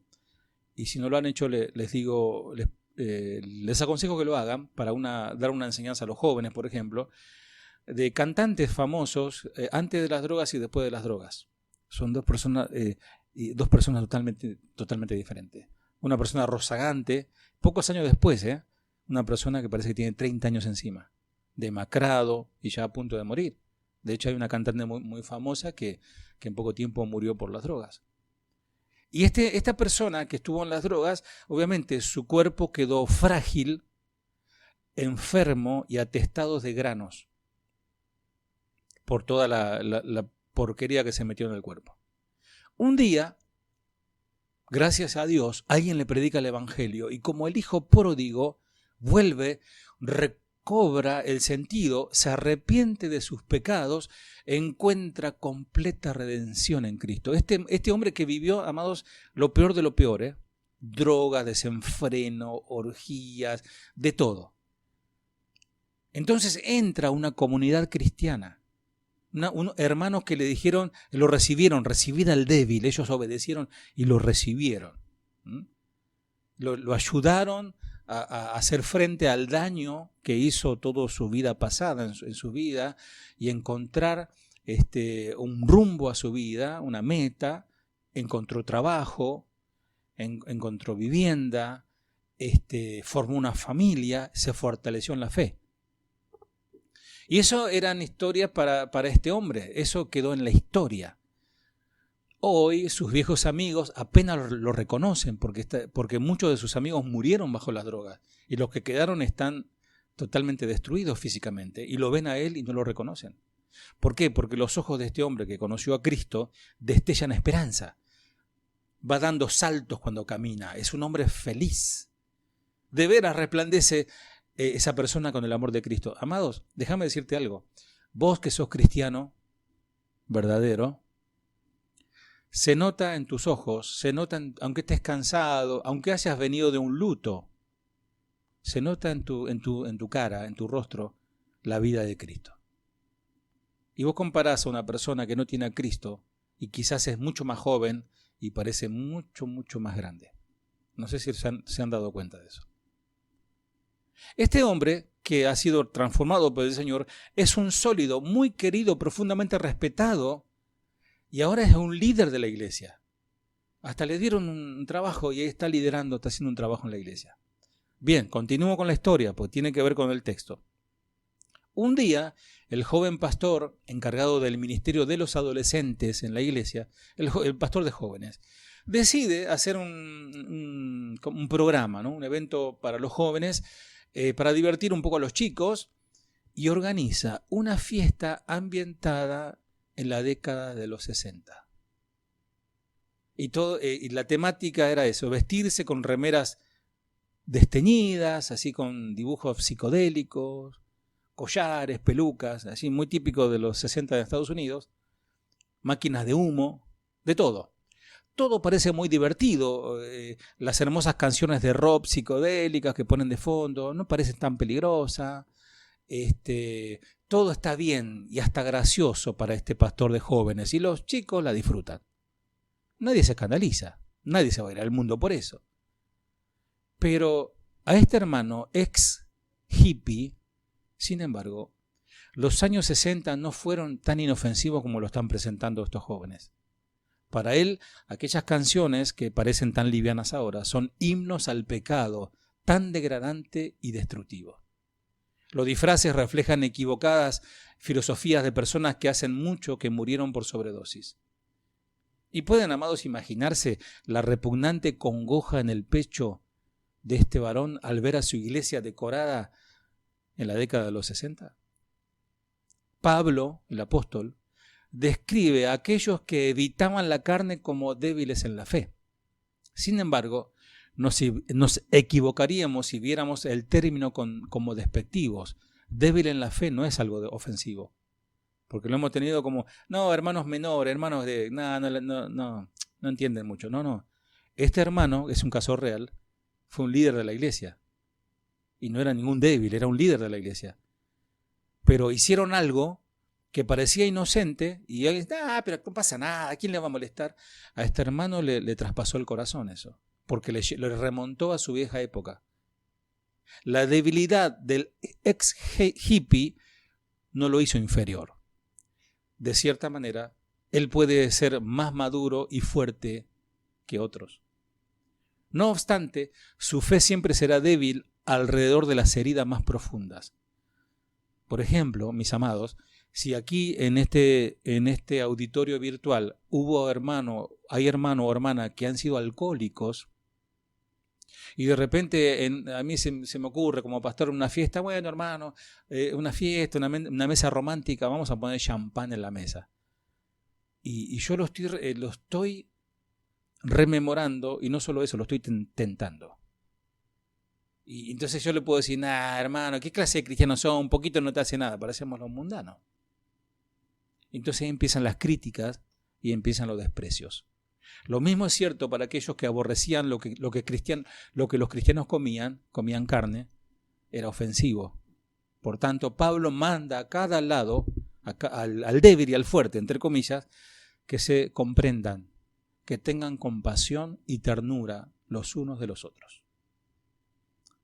y si no lo han hecho les digo, les aconsejo que lo hagan para dar una enseñanza a los jóvenes, por ejemplo, de cantantes famosos antes de las drogas y después de las drogas. Son dos personas totalmente diferentes. Una persona rozagante, pocos años después, una persona que parece que tiene 30 años encima, demacrado y ya a punto de morir. De hecho, hay una cantante muy, muy famosa que en poco tiempo murió por las drogas. Y esta persona que estuvo en las drogas, obviamente su cuerpo quedó frágil, enfermo y atestado de granos por toda la porquería que se metió en el cuerpo. Un día, gracias a Dios, alguien le predica el evangelio y como el hijo pródigo vuelve, recobra el sentido, se arrepiente de sus pecados, encuentra completa redención en Cristo. Este hombre que vivió, amados, lo peor de lo peor, drogas, desenfreno, orgías, de todo. Entonces entra a una comunidad cristiana. Hermanos que le dijeron, lo recibieron, recibid al débil, ellos obedecieron y lo recibieron. Lo ayudaron a hacer frente al daño que hizo toda su vida pasada en su vida y encontrar un rumbo a su vida, una meta. Encontró trabajo, encontró vivienda, formó una familia, se fortaleció en la fe. Y eso eran historias para este hombre, eso quedó en la historia. Hoy sus viejos amigos apenas lo reconocen porque muchos de sus amigos murieron bajo las drogas y los que quedaron están totalmente destruidos físicamente y lo ven a él y no lo reconocen. ¿Por qué? Porque los ojos de este hombre que conoció a Cristo destellan esperanza. Va dando saltos cuando camina, es un hombre feliz. De veras resplandece esa persona con el amor de Cristo. Amados, déjame decirte algo. Vos que sos cristiano verdadero, se nota en tus ojos, se nota aunque estés cansado, aunque hayas venido de un luto, se nota en tu cara, en tu rostro, la vida de Cristo. Y vos comparás a una persona que no tiene a Cristo y quizás es mucho más joven y parece mucho, mucho más grande. No sé si se han dado cuenta de eso. Este hombre, que ha sido transformado por el Señor, es un sólido, muy querido, profundamente respetado, y ahora es un líder de la iglesia. Hasta le dieron un trabajo y está liderando, está haciendo un trabajo en la iglesia. Bien, continúo con la historia, porque tiene que ver con el texto. Un día, el joven pastor, encargado del ministerio de los adolescentes en la iglesia, el pastor de jóvenes, decide hacer un programa, ¿no? Un evento para los jóvenes, para divertir un poco a los chicos, y organiza una fiesta ambientada en la década de los 60. Y la temática era eso, vestirse con remeras desteñidas, así con dibujos psicodélicos, collares, pelucas, así muy típico de los 60 de Estados Unidos, máquinas de humo, de todo. Todo parece muy divertido, las hermosas canciones de rock psicodélicas que ponen de fondo no parecen tan peligrosas, todo está bien y hasta gracioso para este pastor de jóvenes y los chicos la disfrutan. Nadie se escandaliza, nadie se va a ir al mundo por eso. Pero a este hermano ex hippie, sin embargo, los años 60 no fueron tan inofensivos como lo están presentando estos jóvenes. Para él, aquellas canciones que parecen tan livianas ahora son himnos al pecado, tan degradante y destructivo. Los disfraces reflejan equivocadas filosofías de personas que hacen mucho que murieron por sobredosis. ¿Y pueden, amados, imaginarse la repugnante congoja en el pecho de este varón al ver a su iglesia decorada en la década de los 60? Pablo, el apóstol, describe a aquellos que evitaban la carne como débiles en la fe. Sin embargo, nos equivocaríamos si viéramos el término como despectivos. Débil en la fe no es algo ofensivo, porque lo hemos tenido como, no, hermanos menores, hermanos de, no entienden mucho. No. Este hermano, es un caso real, fue un líder de la iglesia. Y no era ningún débil, era un líder de la iglesia. Pero hicieron algo que parecía inocente y él, pero no pasa nada, ¿a quién le va a molestar? A este hermano le traspasó el corazón eso, porque le remontó a su vieja época. La debilidad del ex hippie no lo hizo inferior. De cierta manera, él puede ser más maduro y fuerte que otros. No obstante, su fe siempre será débil alrededor de las heridas más profundas. Por ejemplo, mis amados, si aquí en este auditorio virtual hay hermano o hermana que han sido alcohólicos, y de repente a mí se me ocurre como pastor una fiesta, bueno hermano, una fiesta, una mesa romántica, vamos a poner champán en la mesa. Y yo lo estoy rememorando, y no solo eso, lo estoy tentando. Y entonces yo le puedo decir, hermano, ¿qué clase de cristianos son? Un poquito no te hace nada, parecemos los mundanos. Entonces empiezan las críticas y empiezan los desprecios. Lo mismo es cierto para aquellos que aborrecían lo que los cristianos comían carne, era ofensivo. Por tanto, Pablo manda a cada lado, al débil y al fuerte, entre comillas, que se comprendan, que tengan compasión y ternura los unos de los otros.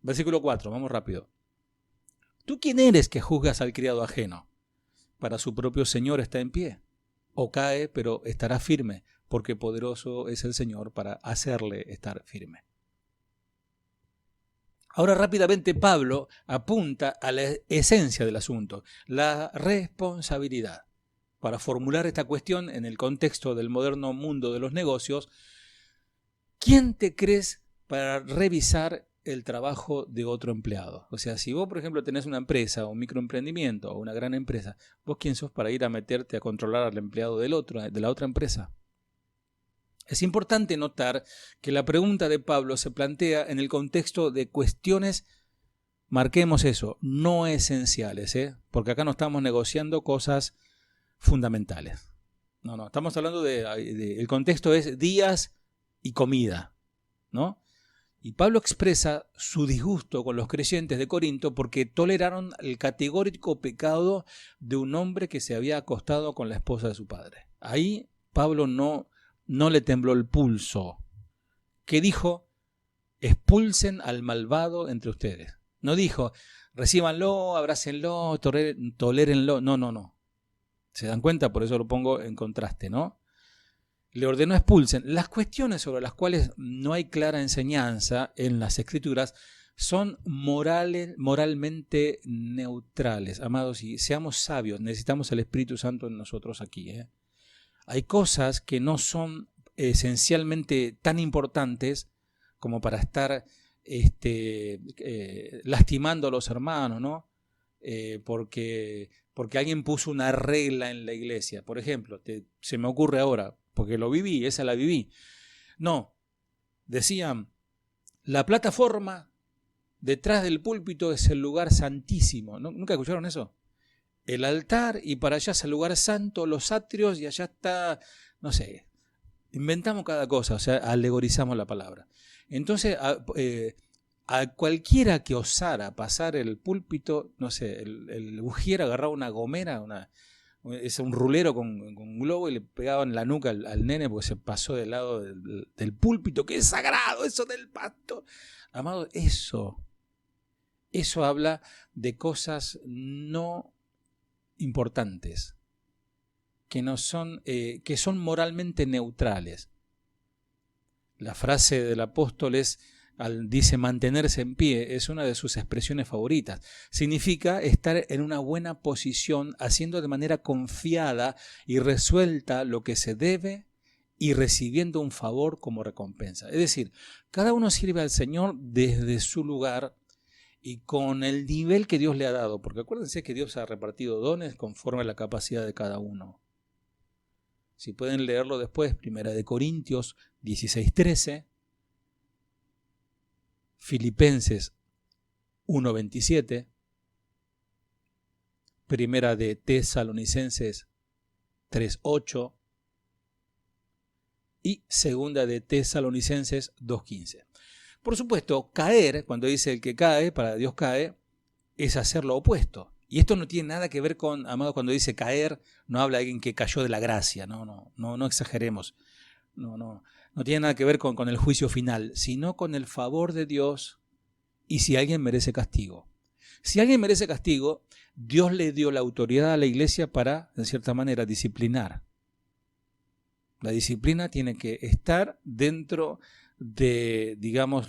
Versículo 4, vamos rápido. ¿Tú quién eres que juzgas al criado ajeno? Para su propio Señor está en pie. O cae, pero estará firme, porque poderoso es el Señor para hacerle estar firme. Ahora rápidamente Pablo apunta a la esencia del asunto, la responsabilidad. Para formular esta cuestión en el contexto del moderno mundo de los negocios, ¿quién te crees para revisar el trabajo de otro empleado? O sea, si vos, por ejemplo, tenés una empresa, un microemprendimiento o una gran empresa, ¿vos quién sos para ir a meterte a controlar al empleado de la otra empresa? Es importante notar que la pregunta de Pablo se plantea en el contexto de cuestiones, marquemos eso, no esenciales, porque acá no estamos negociando cosas fundamentales. No, estamos hablando el contexto es días y comida, ¿no? Y Pablo expresa su disgusto con los creyentes de Corinto porque toleraron el categórico pecado de un hombre que se había acostado con la esposa de su padre. Ahí Pablo no no le tembló el pulso. ¿Qué dijo? Expulsen al malvado entre ustedes. No dijo, recíbanlo, abrácenlo, tolérenlo. No. ¿Se dan cuenta? Por eso lo pongo en contraste, ¿no? Le ordenó expulsen. Las cuestiones sobre las cuales no hay clara enseñanza en las Escrituras son moralmente neutrales. Amados, y seamos sabios, necesitamos el Espíritu Santo en nosotros aquí. Hay cosas que no son esencialmente tan importantes como para estar lastimando a los hermanos, ¿no? Porque alguien puso una regla en la iglesia. Por ejemplo, se me ocurre ahora, porque lo viví, esa la viví. No, decían, la plataforma detrás del púlpito es el lugar santísimo. ¿Nunca escucharon eso? El altar y para allá es el lugar santo, los atrios y allá está, no sé, inventamos cada cosa, o sea, alegorizamos la palabra. Entonces, a cualquiera que osara pasar el púlpito, no sé, el ujier agarraba una gomera, es un rulero con un globo y le pegaba en la nuca al nene porque se pasó del lado del púlpito, que es sagrado, eso del pastor. Amado, eso habla de cosas no importantes, que son moralmente neutrales. La frase del apóstol dice mantenerse en pie, es una de sus expresiones favoritas. Significa estar en una buena posición, haciendo de manera confiada y resuelta lo que se debe y recibiendo un favor como recompensa. Es decir, cada uno sirve al Señor desde su lugar y con el nivel que Dios le ha dado, porque acuérdense que Dios ha repartido dones conforme a la capacidad de cada uno. Si pueden leerlo después, 1 Corintios 16:13, Filipenses 1:27, 1 Tesalonicenses 3:8 y 2 Tesalonicenses 2:15. Por supuesto, caer, cuando dice el que cae, para Dios cae, es hacer lo opuesto. Y esto no tiene nada que ver con, amados, cuando dice caer, no habla de alguien que cayó de la gracia, no exageremos. No tiene nada que ver con el juicio final, sino con el favor de Dios y si alguien merece castigo. Si alguien merece castigo, Dios le dio la autoridad a la iglesia para, en cierta manera, disciplinar. La disciplina tiene que estar dentro de, digamos,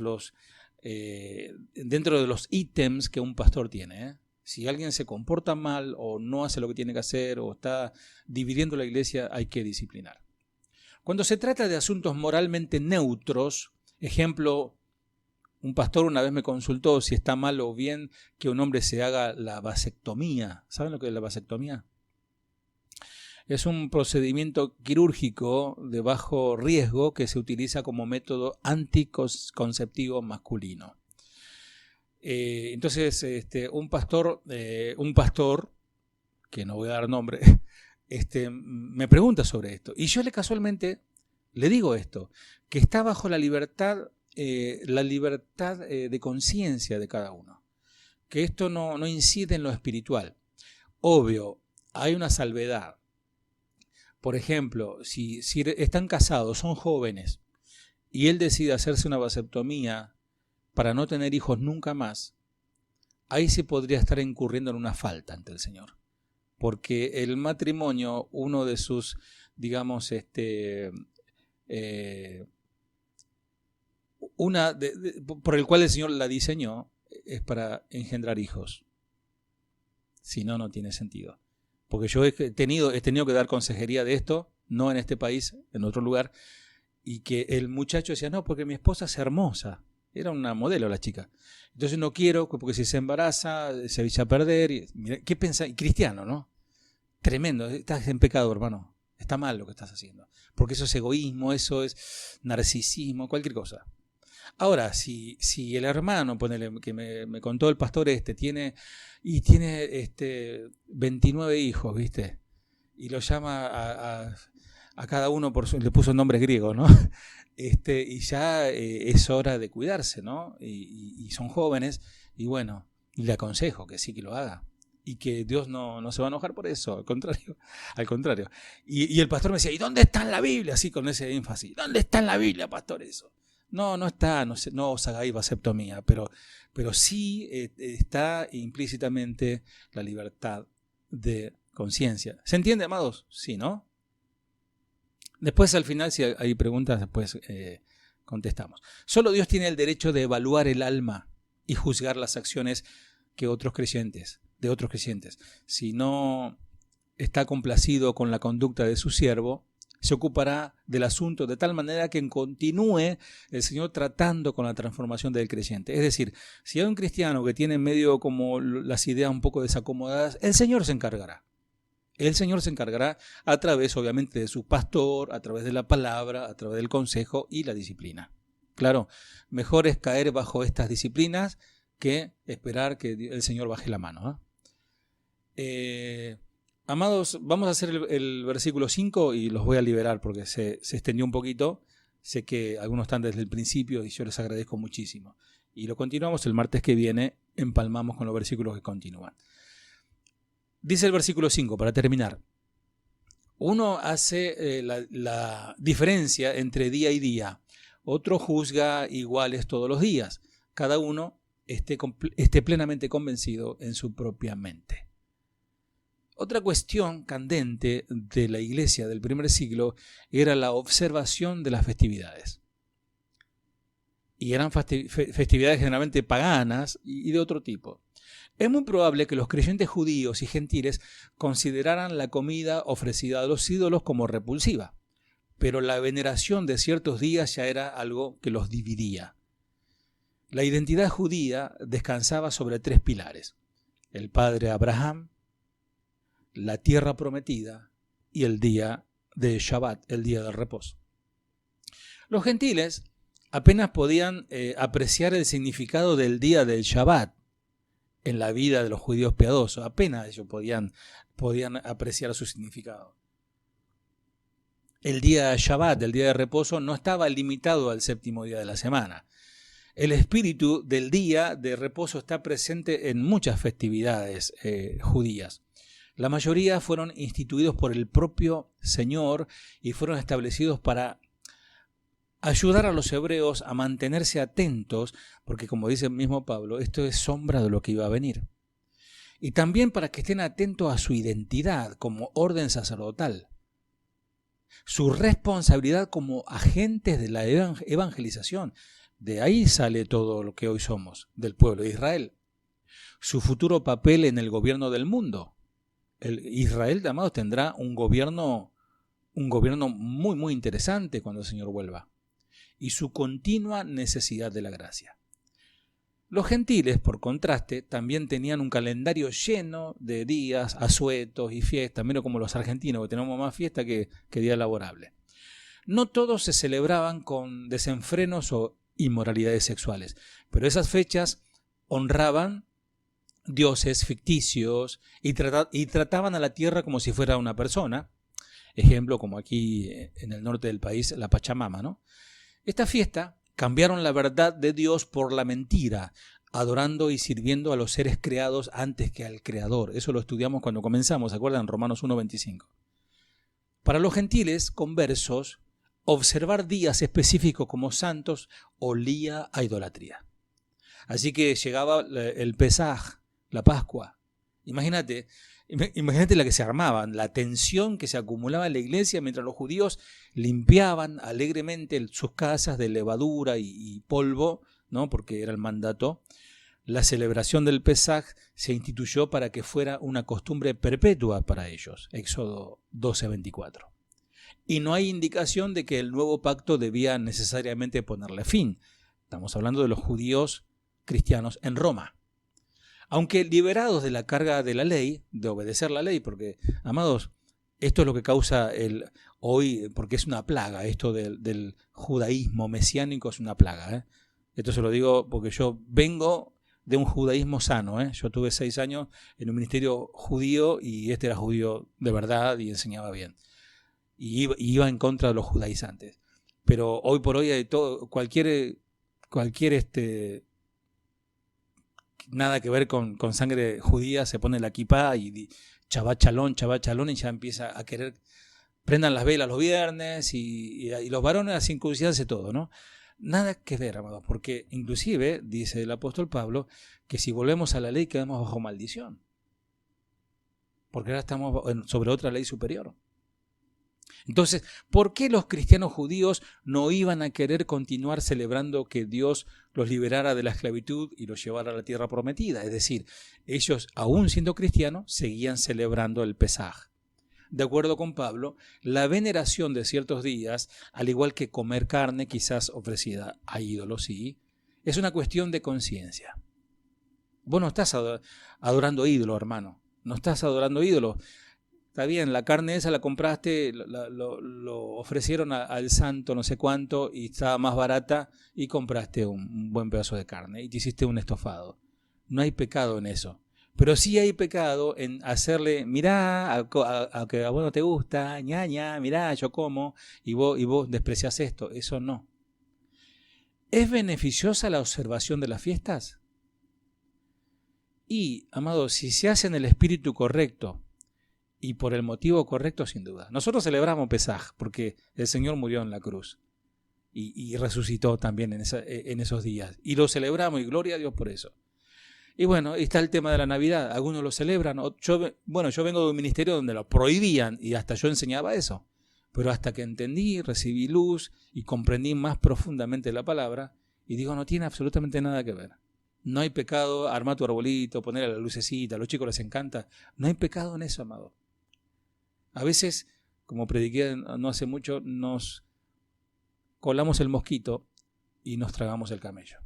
dentro de los ítems que un pastor tiene. Si alguien se comporta mal o no hace lo que tiene que hacer o está dividiendo la iglesia, hay que disciplinar. Cuando se trata de asuntos moralmente neutros, ejemplo, un pastor una vez me consultó si está mal o bien que un hombre se haga la vasectomía. ¿Saben lo que es la vasectomía? Es un procedimiento quirúrgico de bajo riesgo que se utiliza como método anticonceptivo masculino. Entonces, un pastor, que no voy a dar nombre, me pregunta sobre esto. Y yo casualmente le digo esto, que está bajo la libertad de conciencia de cada uno. Que esto no incide en lo espiritual. Obvio, hay una salvedad. Por ejemplo, si están casados, son jóvenes, y él decide hacerse una vasectomía para no tener hijos nunca más, ahí se podría estar incurriendo en una falta ante el Señor. Porque el matrimonio, uno de sus, digamos, por el cual el Señor la diseñó, es para engendrar hijos. Si no, no tiene sentido. Porque yo he tenido que dar consejería de esto, no en este país, en otro lugar, y que el muchacho decía, no, porque mi esposa es hermosa. Era una modelo la chica. Entonces no quiero, porque si se embaraza, se echa a perder. Mira, ¿qué pensás? Cristiano, ¿no? Tremendo, estás en pecado, hermano. Está mal lo que estás haciendo. Porque eso es egoísmo, eso es narcisismo, cualquier cosa. Ahora, si el hermano, ponele, que me contó el pastor tiene 29 hijos, ¿viste? Y lo llama a cada uno le puso nombres griegos, ¿no? Y ya es hora de cuidarse, ¿no? Y son jóvenes, y bueno, le aconsejo que sí que lo haga. y que Dios no se va a enojar por eso, al contrario. Al contrario. Y el pastor me decía, ¿y dónde está en la Biblia? Así con ese énfasis. ¿Dónde está en la Biblia, pastor, eso? No está, no os hagáis vasectomía, pero sí está implícitamente la libertad de conciencia. ¿Se entiende, amados? Sí, ¿no? Después, al final, si hay preguntas, después contestamos. Solo Dios tiene el derecho de evaluar el alma y juzgar las acciones de otros creyentes. Si no está complacido con la conducta de su siervo, se ocupará del asunto de tal manera que continúe el Señor tratando con la transformación del creyente. Es decir, si hay un cristiano que tiene medio como las ideas un poco desacomodadas, el Señor se encargará. El Señor se encargará a través, obviamente, de su pastor, a través de la palabra, a través del consejo y la disciplina. Claro, mejor es caer bajo estas disciplinas que esperar que el Señor baje la mano. Amados, vamos a hacer el versículo 5 y los voy a liberar porque se extendió un poquito. Sé que algunos están desde el principio y yo les agradezco muchísimo. Y lo continuamos el martes que viene, empalmamos con los versículos que continúan. Dice el versículo 5, para terminar. Uno hace la diferencia entre día y día. Otro juzga iguales todos los días. Cada uno esté plenamente convencido en su propia mente. Otra cuestión candente de la iglesia del primer siglo era la observación de las festividades. Y eran festividades generalmente paganas y de otro tipo. Es muy probable que los creyentes judíos y gentiles consideraran la comida ofrecida a los ídolos como repulsiva, pero la veneración de ciertos días ya era algo que los dividía. La identidad judía descansaba sobre 3 pilares: el padre Abraham, la tierra prometida y el día de Shabbat, el día del reposo. Los gentiles apenas podían apreciar el significado del día del Shabbat en la vida de los judíos piadosos. Apenas ellos podían apreciar su significado. El día de Shabbat, el día de reposo, no estaba limitado al 7º día de la semana. El espíritu del día de reposo está presente en muchas festividades judías. La mayoría fueron instituidos por el propio Señor y fueron establecidos para ayudar a los hebreos a mantenerse atentos, porque como dice el mismo Pablo, esto es sombra de lo que iba a venir. Y también para que estén atentos a su identidad como orden sacerdotal, su responsabilidad como agentes de la evangelización. De ahí sale todo lo que hoy somos, del pueblo de Israel. Su futuro papel en el gobierno del mundo. Israel, amados, tendrá un gobierno muy, muy interesante cuando el Señor vuelva. Y su continua necesidad de la gracia. Los gentiles, por contraste, también tenían un calendario lleno de días, asuetos y fiestas, menos como los argentinos, que tenemos más fiesta que día laborable. No todos se celebraban con desenfrenos o inmoralidades sexuales, pero esas fechas honraban dioses ficticios y trataban a la tierra como si fuera una persona. Ejemplo, como aquí en el norte del país, la Pachamama, ¿no? Esta fiesta cambiaron la verdad de Dios por la mentira, adorando y sirviendo a los seres creados antes que al Creador. Eso lo estudiamos cuando comenzamos, ¿se acuerdan? Romanos 1:25. Para los gentiles conversos, observar días específicos como santos olía a idolatría. Así que llegaba el Pesaj, la Pascua. Imagínate la que se armaban, la tensión que se acumulaba en la iglesia mientras los judíos limpiaban alegremente sus casas de levadura y polvo, ¿no? Porque era el mandato. La celebración del Pesaj se instituyó para que fuera una costumbre perpetua para ellos. Éxodo 12:24. Y no hay indicación de que el nuevo pacto debía necesariamente ponerle fin. Estamos hablando de los judíos cristianos en Roma. Aunque liberados de la carga de la ley, de obedecer la ley, porque, amados, esto es lo que causa hoy, porque es una plaga, esto del judaísmo mesiánico es una plaga. Esto se lo digo porque yo vengo de un judaísmo sano. Yo tuve 6 años en un ministerio judío y este era judío de verdad y enseñaba bien. Y iba en contra de los judaizantes. Pero hoy por hoy hay todo, cualquier nada que ver con sangre judía, se pone la kipá y Shabbat Shalom, y ya empieza a querer, prendan las velas los viernes y los varones a circuncidarse todo, ¿no? Nada que ver, amados, porque inclusive, dice el apóstol Pablo, que si volvemos a la ley quedamos bajo maldición, porque ahora estamos sobre otra ley superior. Entonces, ¿por qué los cristianos judíos no iban a querer continuar celebrando que Dios los liberara de la esclavitud y los llevara a la tierra prometida? Es decir, ellos, aún siendo cristianos, seguían celebrando el Pesaj. De acuerdo con Pablo, la veneración de ciertos días, al igual que comer carne quizás ofrecida a ídolos, sí, es una cuestión de conciencia. Vos no estás adorando ídolos, hermano. No estás adorando ídolos. Está bien, la carne esa la compraste, lo ofrecieron al santo no sé cuánto y estaba más barata y compraste un buen pedazo de carne y te hiciste un estofado. No hay pecado en eso. Pero sí hay pecado en hacerle, mirá, a que a vos no te gusta, ñaña, mirá, yo como, y vos despreciás esto. Eso no. ¿Es beneficiosa la observación de las fiestas? Y, amado, si se hace en el espíritu correcto, y por el motivo correcto, sin duda. Nosotros celebramos Pesaj porque el Señor murió en la cruz y resucitó también en esos días. Y lo celebramos y gloria a Dios por eso. Y bueno, está el tema de la Navidad. Algunos lo celebran. Yo vengo de un ministerio donde lo prohibían y hasta yo enseñaba eso. Pero hasta que entendí, recibí luz y comprendí más profundamente la palabra y digo, no tiene absolutamente nada que ver. No hay pecado, armar tu arbolito, poner la lucecita, a los chicos les encanta. No hay pecado en eso, amado. A veces, como prediqué no hace mucho, nos colamos el mosquito y nos tragamos el camello.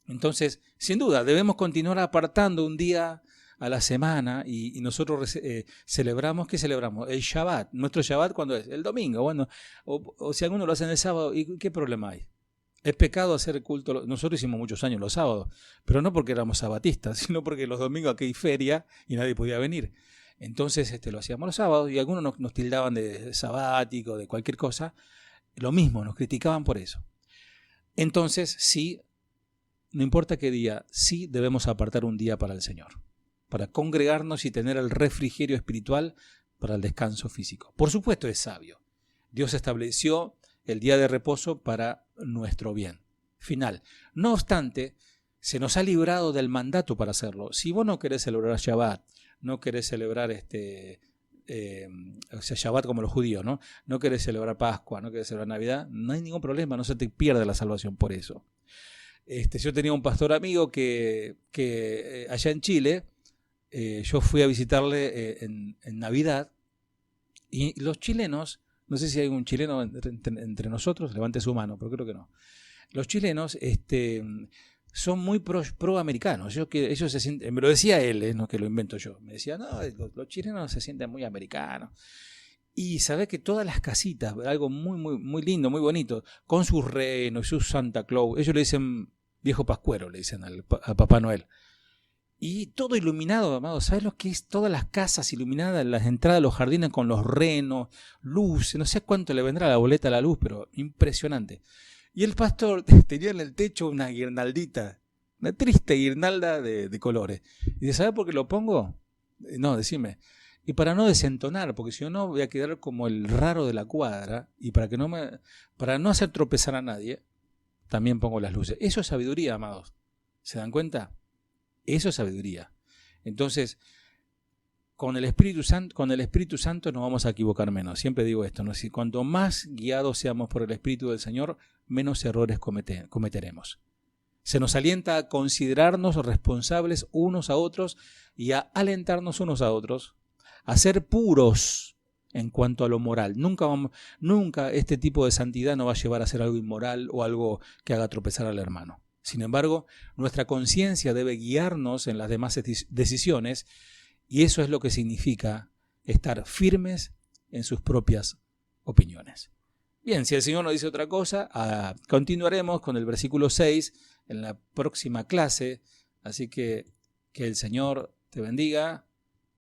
Entonces, sin duda, debemos continuar apartando un día a la semana y nosotros celebramos, ¿qué celebramos? El Shabbat. ¿Nuestro Shabbat cuándo es? El domingo. Bueno, o si algunos lo hacen el sábado, ¿y qué problema hay? Es pecado hacer culto. Nosotros hicimos muchos años los sábados, pero no porque éramos sabatistas, sino porque los domingos aquí hay feria y nadie podía venir. Entonces lo hacíamos los sábados y algunos nos tildaban de sabático, de cualquier cosa. Lo mismo, nos criticaban por eso. Entonces, sí, no importa qué día, sí debemos apartar un día para el Señor, para congregarnos y tener el refrigerio espiritual para el descanso físico. Por supuesto es sabio. Dios estableció el día de reposo para nuestro bien. Final. No obstante, se nos ha librado del mandato para hacerlo. Si vos no querés celebrar Shabbat, no querés celebrar Shabbat como los judíos, ¿no? No querés celebrar Pascua, no querés celebrar Navidad, no hay ningún problema, no se te pierde la salvación por eso. Yo tenía un pastor amigo que allá en Chile, yo fui a visitarle en Navidad, y los chilenos, no sé si hay un chileno entre nosotros, levante su mano, pero creo que no. Los chilenos son muy pro-americanos. Ellos se sienten, me lo decía él, no que lo invento yo. Me decía, no, los chilenos se sienten muy americanos. Y sabés que todas las casitas, algo muy, muy, muy lindo, muy bonito, con sus renos, sus Santa Claus, ellos le dicen viejo pascuero, le dicen a Papá Noel. Y todo iluminado, amado. ¿Sabes lo que es? Todas las casas iluminadas, las entradas de los jardines con los renos, luces, no sé cuánto le vendrá la boleta a la luz, pero impresionante. Y el pastor tenía en el techo una guirnaldita, una triste guirnalda de colores. Y dice, ¿sabes por qué lo pongo? No, decime. Y para no desentonar, porque si no voy a quedar como el raro de la cuadra, y para no hacer tropezar a nadie, también pongo las luces. Eso es sabiduría, amados. ¿Se dan cuenta? Eso es sabiduría. Entonces, con el Espíritu Santo nos vamos a equivocar menos. Siempre digo esto, ¿no? Si cuanto más guiados seamos por el Espíritu del Señor, menos errores cometeremos. Se nos alienta a considerarnos responsables unos a otros y a alentarnos unos a otros, a ser puros en cuanto a lo moral. Nunca este tipo de santidad nos va a llevar a hacer algo inmoral o algo que haga tropezar al hermano. Sin embargo, nuestra conciencia debe guiarnos en las demás decisiones, y eso es lo que significa estar firmes en sus propias opiniones. Bien, si el Señor nos dice otra cosa, continuaremos con el versículo 6 en la próxima clase. Así que el Señor te bendiga